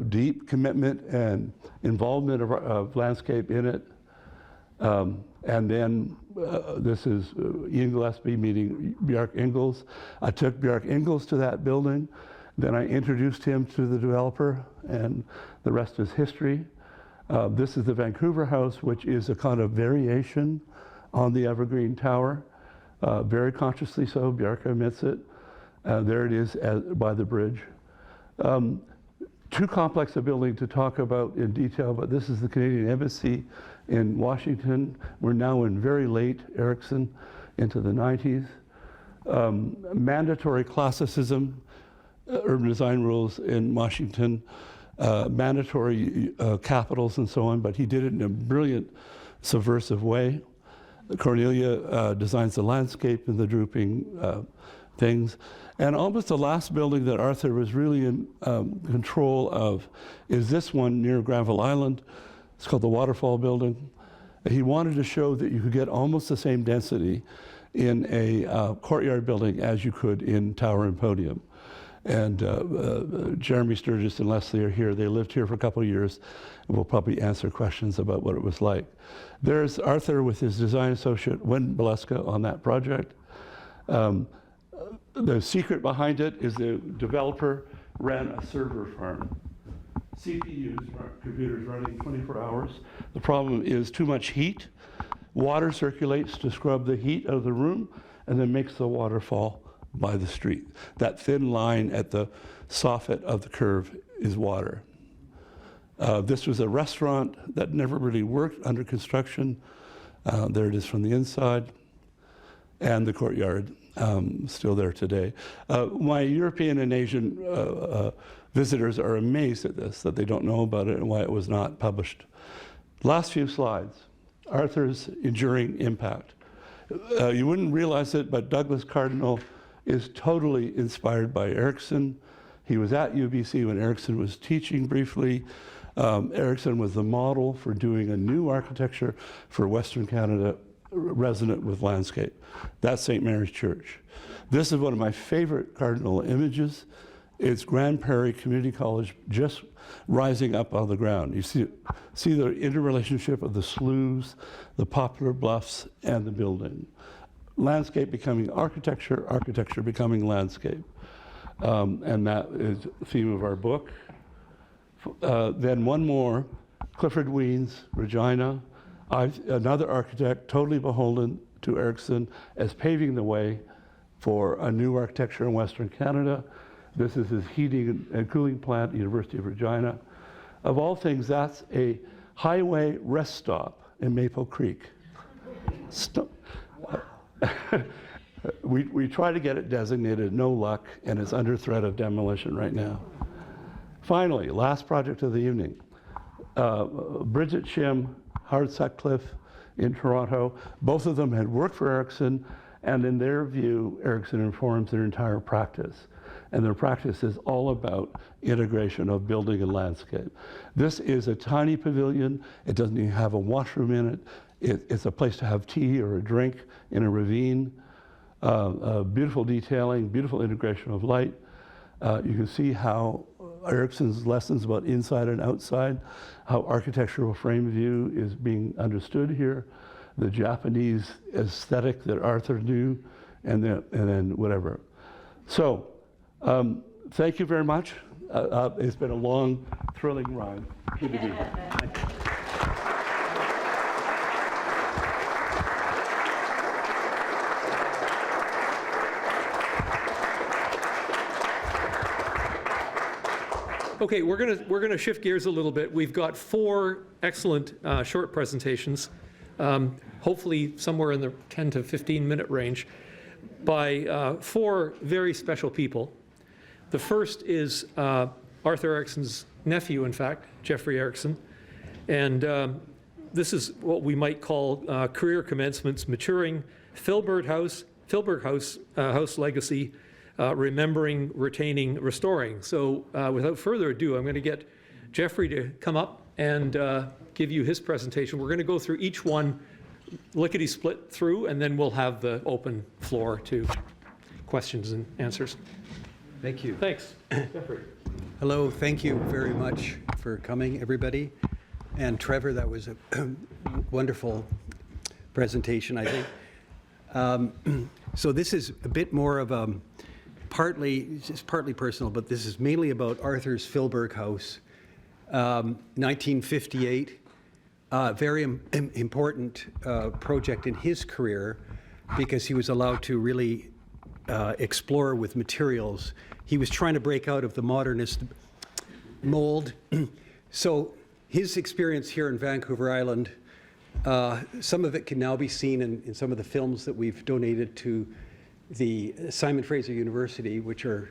deep commitment and involvement of landscape in it. And then this is Ian Gillespie meeting Bjarke Ingels. I took Bjarke Ingels to that building. Then I introduced him to the developer, and the rest is history. This is the Vancouver house, which is a kind of variation on the Evergreen Tower. Very consciously so, Bjarke admits it. There it is by the bridge. Too complex a building to talk about in detail, but this is the Canadian Embassy in Washington. We're now in very late Erickson, into the 90s. Mandatory classicism, urban design rules in Washington, mandatory capitals and so on, but he did it in a brilliant, subversive way. Cornelia designs the landscape and the drooping things. And almost the last building that Arthur was really in control of is this one near Granville Island. It's called the Waterfall Building. He wanted to show that you could get almost the same density in a courtyard building as you could in tower and podium. And Jeremy Sturgis and Leslie are here. They lived here for a couple of years, and will probably answer questions about what it was like. There's Arthur with his design associate, Wynn Beleska, on that project. The secret behind it is the developer ran a server farm. CPUs, computers running 24 hours. The problem is too much heat. Water circulates to scrub the heat out of the room and then makes the water fall by the street. That thin line at the soffit of the curve is water. This was a restaurant that never really worked under construction. There it is from the inside. And the courtyard, still there today. My European and Asian visitors are amazed at this, that they don't know about it and why it was not published. Last few slides, Arthur's enduring impact. You wouldn't realize it, but Douglas Cardinal is totally inspired by Erickson. He was at UBC when Erickson was teaching briefly. Erickson was the model for doing a new architecture for Western Canada resonant with landscape. That's St. Mary's Church. This is one of my favorite Cardinal images. It's Grand Prairie Community College just rising up out of the ground. You see the interrelationship of the sloughs, the poplar bluffs, and the building. Landscape becoming architecture, architecture becoming landscape. And that is the theme of our book. Then one more, Clifford Weens, Regina. Another architect totally beholden to Erickson as paving the way for a new architecture in Western Canada. This is his heating and cooling plant, University of Regina. Of all things, that's a highway rest stop in Maple Creek. We try to get it designated, no luck, and it's under threat of demolition right now. Finally, last project of the evening. Bridget Shim, Howard Sutcliffe in Toronto. Both of them had worked for Erickson, and in their view, Erickson informs their entire practice. And their practice is all about integration of building and landscape. This is a tiny pavilion. It doesn't even have a washroom in it. It's a place to have tea or a drink in a ravine. Beautiful detailing, beautiful integration of light. You can see how Erickson's lessons about inside and outside, how architectural frame view is being understood here. the Japanese aesthetic that Arthur knew, and then whatever. So, thank you very much. It's been a long, thrilling ride. Good to be here. Okay, we're gonna shift gears a little bit. We've got 4 excellent short presentations, hopefully somewhere in the 10 to 15-minute range, by 4 very special people. The first is Arthur Erickson's nephew, in fact, Jeffrey Erickson, and this is what we might call career commencements, maturing Filbert House legacy. Remembering, retaining, restoring. So without further ado, I'm going to get Jeffrey to come up and give you his presentation. We're going to go through each one, lickety-split through, and then we'll have the open floor to questions and answers. Thank you. Thanks. Jeffrey. Hello, thank you very much for coming, everybody. And Trevor, that was a wonderful presentation, I think. So this is a bit more of a it's partly personal, but this is mainly about Arthur's Filbert House, 1958. Very important project in his career because he was allowed to really explore with materials. He was trying to break out of the modernist mold. So his experience here in Vancouver Island, some of it can now be seen in some of the films that we've donated to the Simon Fraser University, which are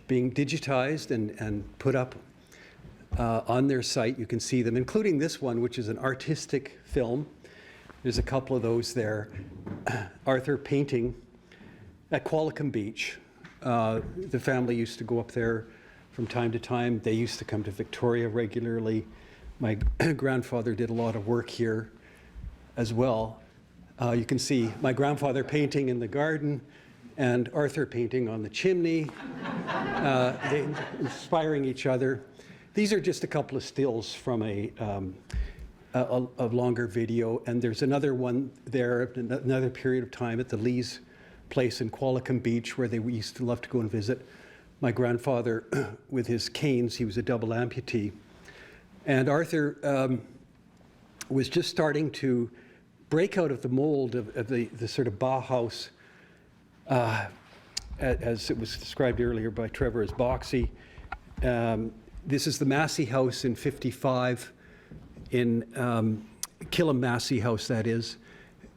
being digitized and put up on their site. You can see them, including this one, which is an artistic film. There's a couple of those there. Arthur painting at Qualicum Beach. The family used to go up there from time to time. They used to come to Victoria regularly. My grandfather did a lot of work here as well. You can see my grandfather painting in the garden and Arthur painting on the chimney, they inspiring each other. These are just a couple of stills from a longer video, and there's another one there, another period of time at the Lee's place in Qualicum Beach where they used to love to go and visit. My grandfather, with his canes, he was a double amputee. And Arthur was just starting to break out of the mold of the sort of Bauhaus, as it was described earlier by Trevor as boxy. This is the Massey House in 55, in Killam Massey House, that is,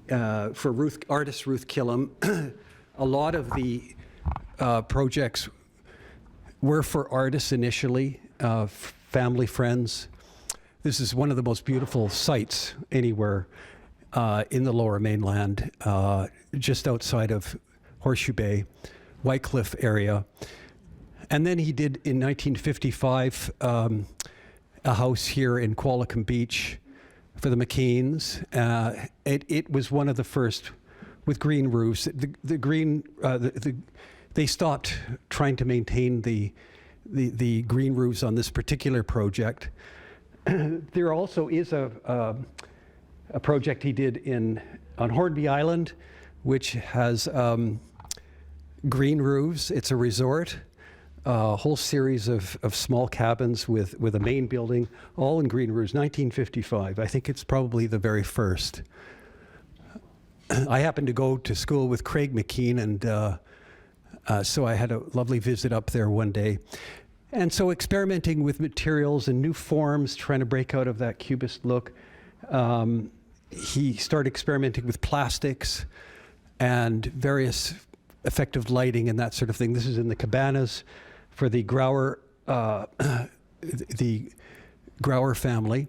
for artist Ruth Killam. A lot of the projects were for artists initially, family, friends. This is one of the most beautiful sites anywhere in the Lower Mainland, just outside of Horseshoe Bay, Whitecliff area. And then he did, in 1955, a house here in Qualicum Beach for the McKeans. It was one of the first with green roofs. They stopped trying to maintain the green roofs on this particular project. There also is a project he did on Hornby Island, which has green roofs. It's a resort, a whole series of small cabins with a main building, all in green roofs, 1955. I think it's probably the very first. I happened to go to school with Craig McKean, and so I had a lovely visit up there one day. And so experimenting with materials and new forms, trying to break out of that cubist look. He started experimenting with plastics and various effective lighting and that sort of thing. This is in the cabanas for the Grauer family.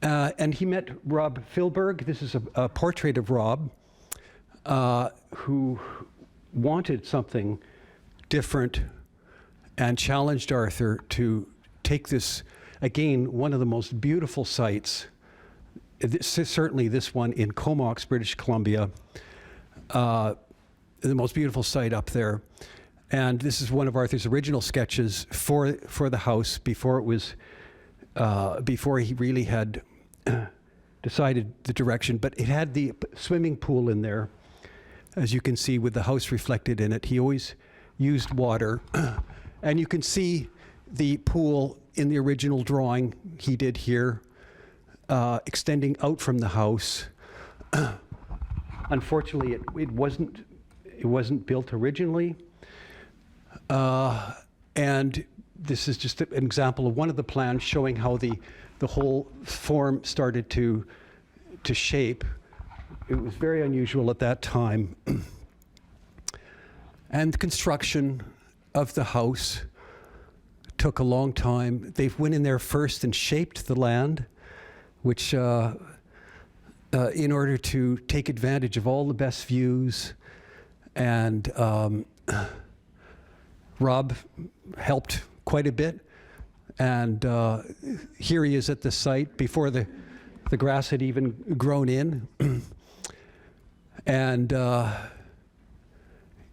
And he met Rob Filberg. This is a portrait of Rob, who wanted something different and challenged Arthur to take this, again, one of the most beautiful sites, certainly this one in Comox, British Columbia, the most beautiful site up there. And this is one of Arthur's original sketches for the house before it was, before he really had decided the direction, but it had the swimming pool in there, as you can see with the house reflected in it. He always used water. And you can see the pool in the original drawing he did here, extending out from the house. Unfortunately, it wasn't built originally. And this is just an example of one of the plans showing how the whole form started to shape. It was very unusual at that time. And the construction of the house took a long time. They went in there first and shaped the land, which in order to take advantage of all the best views. And Rob helped quite a bit. And here he is at the site before the grass had even grown in. And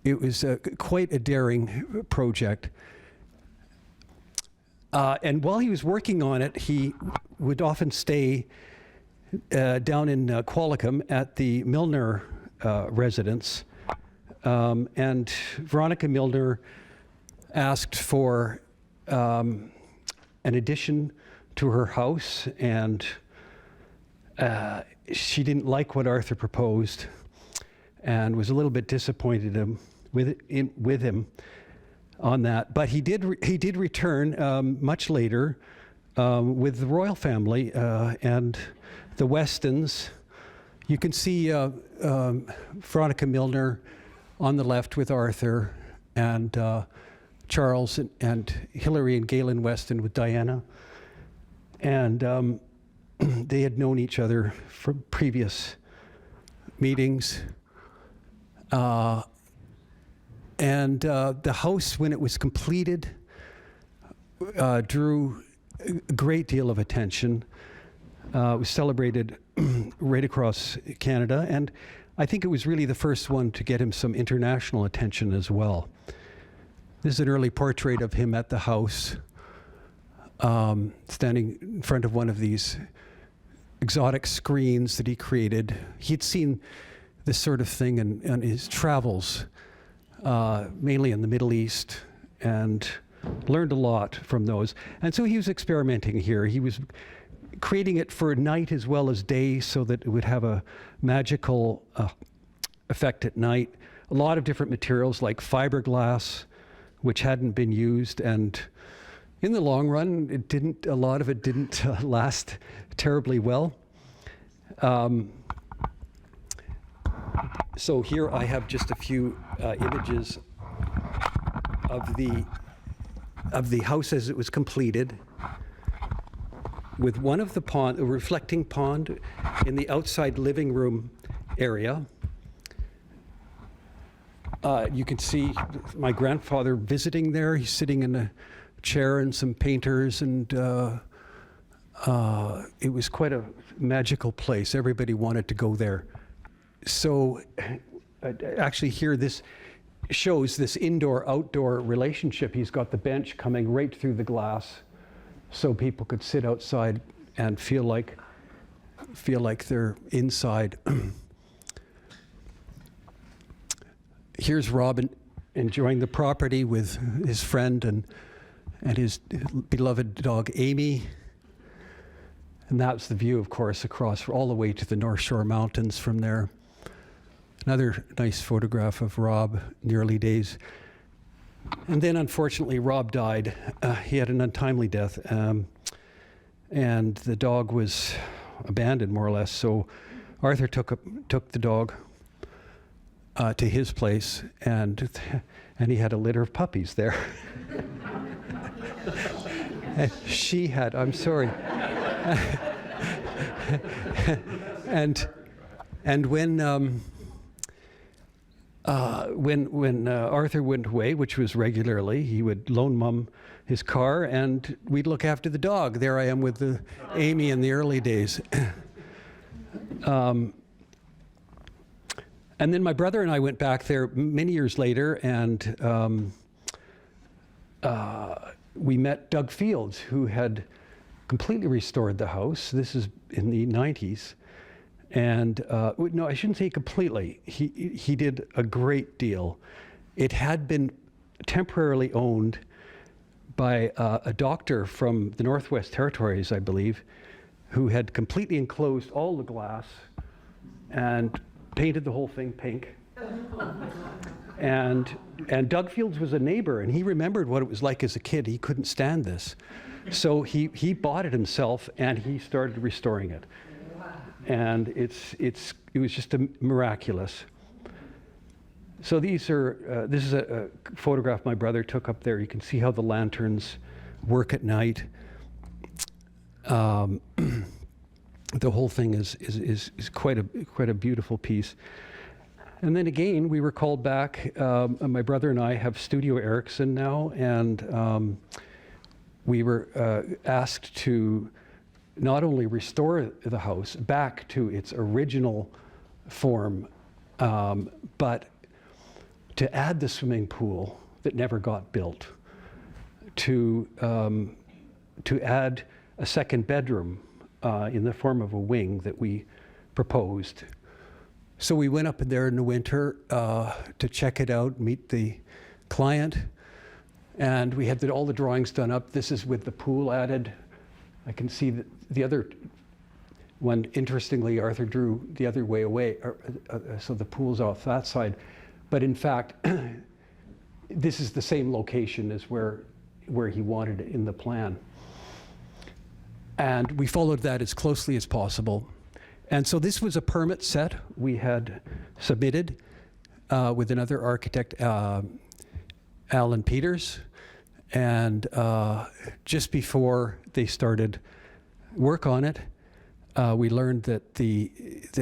it was quite a daring project. And while he was working on it, he would often stay down in Qualicum at the Milner residence. And Veronica Milner asked for an addition to her house, and she didn't like what Arthur proposed and was a little bit disappointed with him on that. But he did return much later with the royal family and the Westons. You can see Veronica Milner on the left with Arthur, and Charles and Hilary and Galen Weston with Diana. And they had known each other from previous meetings. And the house, when it was completed, drew a great deal of attention. It was celebrated right across Canada, and I think it was really the first one to get him some international attention as well. This is an early portrait of him at the house, standing in front of one of these exotic screens that he created. He'd seen this sort of thing in his travels, mainly in the Middle East, and learned a lot from those. And so he was experimenting here. He was creating it for night as well as day so that it would have a magical effect at night. A lot of different materials like fiberglass, which hadn't been used, and in the long run, a lot of it didn't last terribly well. So here I have just a few images of the house as it was completed, with one of the pond, a reflecting pond in the outside living room area. You can see my grandfather visiting there. He's sitting in a chair and some painters, and it was quite a magical place. Everybody wanted to go there. So actually here, this shows this indoor-outdoor relationship. He's got the bench coming right through the glass so people could sit outside and feel like they're inside. Here's Robin enjoying the property with his friend and his beloved dog, Amy. And that's the view, of course, across all the way to the North Shore Mountains from there. Another nice photograph of Rob in the early days. And then, unfortunately, Rob died. He had an untimely death. And the dog was abandoned, more or less. So Arthur took the dog to his place, and he had a litter of puppies there. And she had, I'm sorry. And when Arthur went away, which was regularly, he would loan Mum his car, and we'd look after the dog. There I am with Amy in the early days. And then my brother and I went back there many years later, and we met Doug Fields, who had completely restored the house. This is in the 90s. And no, I shouldn't say completely. He did a great deal. It had been temporarily owned by a doctor from the Northwest Territories, I believe, who had completely enclosed all the glass and painted the whole thing pink. And Doug Fields was a neighbor, and he remembered what it was like as a kid. He couldn't stand this. So he bought it himself, and he started restoring it. And it was just miraculous. So this is a photograph my brother took up there. You can see how the lanterns work at night. The whole thing is quite a beautiful piece. And then again, we were called back. My brother and I have Studio Erickson now, and we were asked to not only restore the house back to its original form, but to add the swimming pool that never got built, to add a second bedroom in the form of a wing that we proposed. So we went up in there in the winter to check it out, meet the client, and we had all the drawings done up. This is with the pool added. I can see that the other one, interestingly, Arthur drew the other way away, so the pool's off that side. But in fact, this is the same location as where he wanted it in the plan. And we followed that as closely as possible. And so this was a permit set we had submitted with another architect, Alan Peters. And just before they started work on it, we learned that the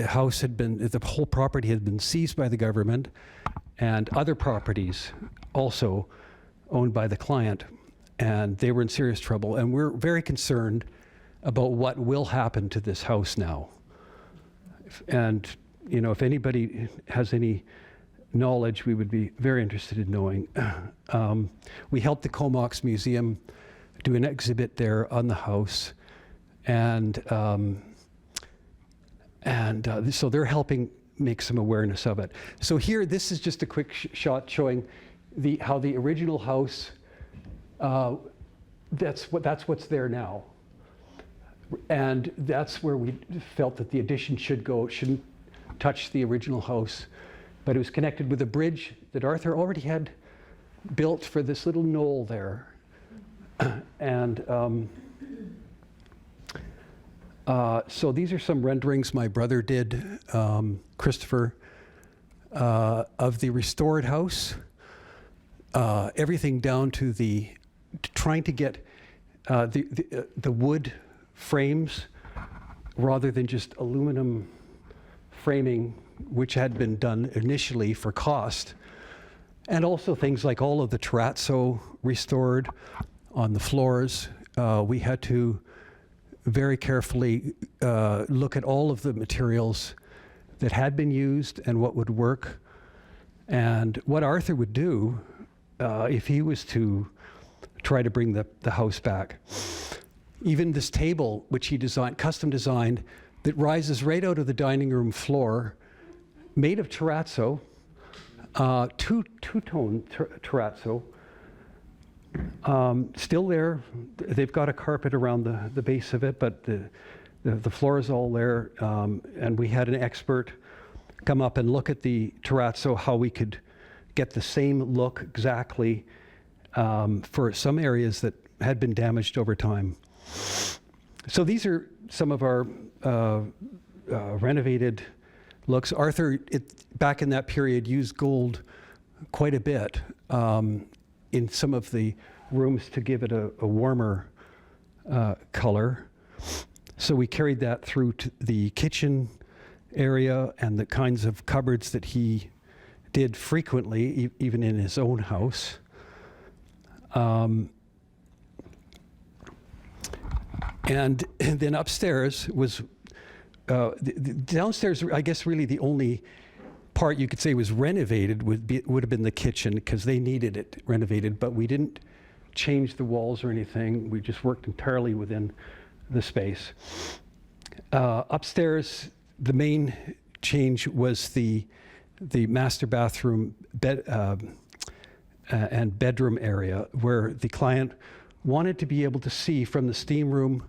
house the whole property had been seized by the government, and other properties also owned by the client, and they were in serious trouble. And we're very concerned about what will happen to this house now. And if anybody has any knowledge, we would be very interested in knowing. We helped the Comox Museum do an exhibit there on the house, and so they're helping make some awareness of it. So here, this is just a quick shot showing how the original house, that's what's there now. And that's where we felt that the addition should go. It shouldn't touch the original house. But it was connected with a bridge that Arthur already had built for this little knoll there. And so these are some renderings my brother did, Christopher, of the restored house. Everything down to trying to get the wood frames rather than just aluminum framing, which had been done initially for cost. And also things like all of the terrazzo restored on the floors. We had to very carefully look at all of the materials that had been used and what would work. And what Arthur would do if he was to try to bring the house back. Even this table, which he designed, custom designed, that rises right out of the dining room floor, made of terrazzo, two-tone terrazzo, still there. They've got a carpet around the base of it, but the floor is all there. And we had an expert come up and look at the terrazzo, how we could get the same look exactly for some areas that had been damaged over time. So these are some of our renovated looks. Arthur, back in that period, used gold quite a bit in some of the rooms to give it a warmer color. So we carried that through to the kitchen area and the kinds of cupboards that he did frequently, even in his own house. And then upstairs was, downstairs, I guess really the only part you could say was renovated would have been the kitchen, because they needed it renovated, but we didn't change the walls or anything. We just worked entirely within the space. Upstairs, the main change was the master bathroom bed, and bedroom area, where the client wanted to be able to see from the steam room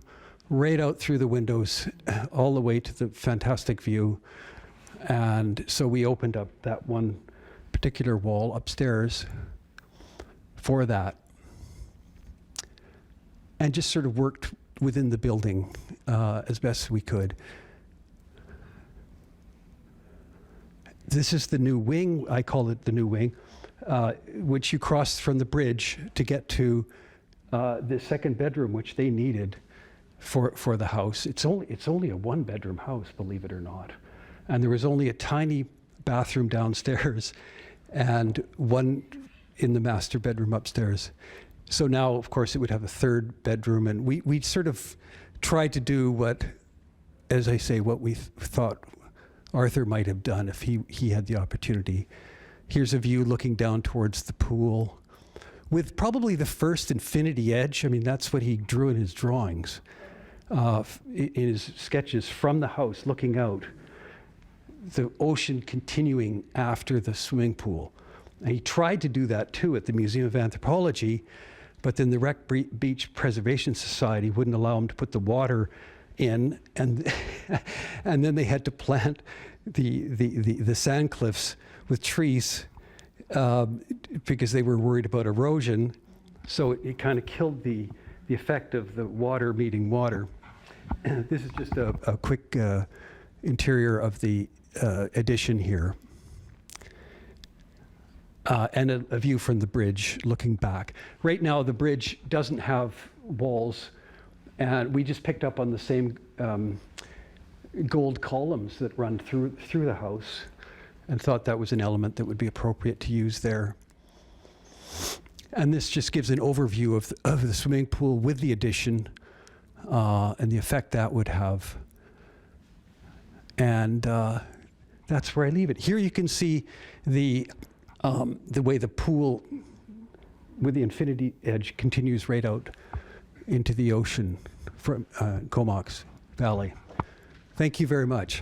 right out through the windows all the way to the fantastic view. And so we opened up that one particular wall upstairs for that, and just sort of worked within the building as best we could. This is the new wing, I call it the new wing, which you cross from the bridge to get to the second bedroom, which they needed for the house. It's only a one-bedroom house, believe it or not. And there was only a tiny bathroom downstairs and one in the master bedroom upstairs. So now, of course, it would have a third bedroom, and we sort of tried to do what, as I say, what we thought Arthur might have done if he had the opportunity. Here's a view looking down towards the pool, with probably the first infinity edge. I mean, that's what he drew in his drawings, in his sketches from the house, looking out, the ocean continuing after the swimming pool. And he tried to do that too at the Museum of Anthropology, but then the Wreck Beach Preservation Society wouldn't allow him to put the water in, and and then they had to plant the sand cliffs with trees because they were worried about erosion. So it kind of killed the effect of the water meeting water. This is just a quick interior of the addition here. And a view from the bridge looking back. Right now, the bridge doesn't have walls, and we just picked up on the same gold columns that run through the house, and thought that was an element that would be appropriate to use there. And this just gives an overview of the swimming pool with the addition and the effect that would have. And that's where I leave it. Here you can see the way the pool with the infinity edge continues right out into the ocean from Comox Valley. Thank you very much.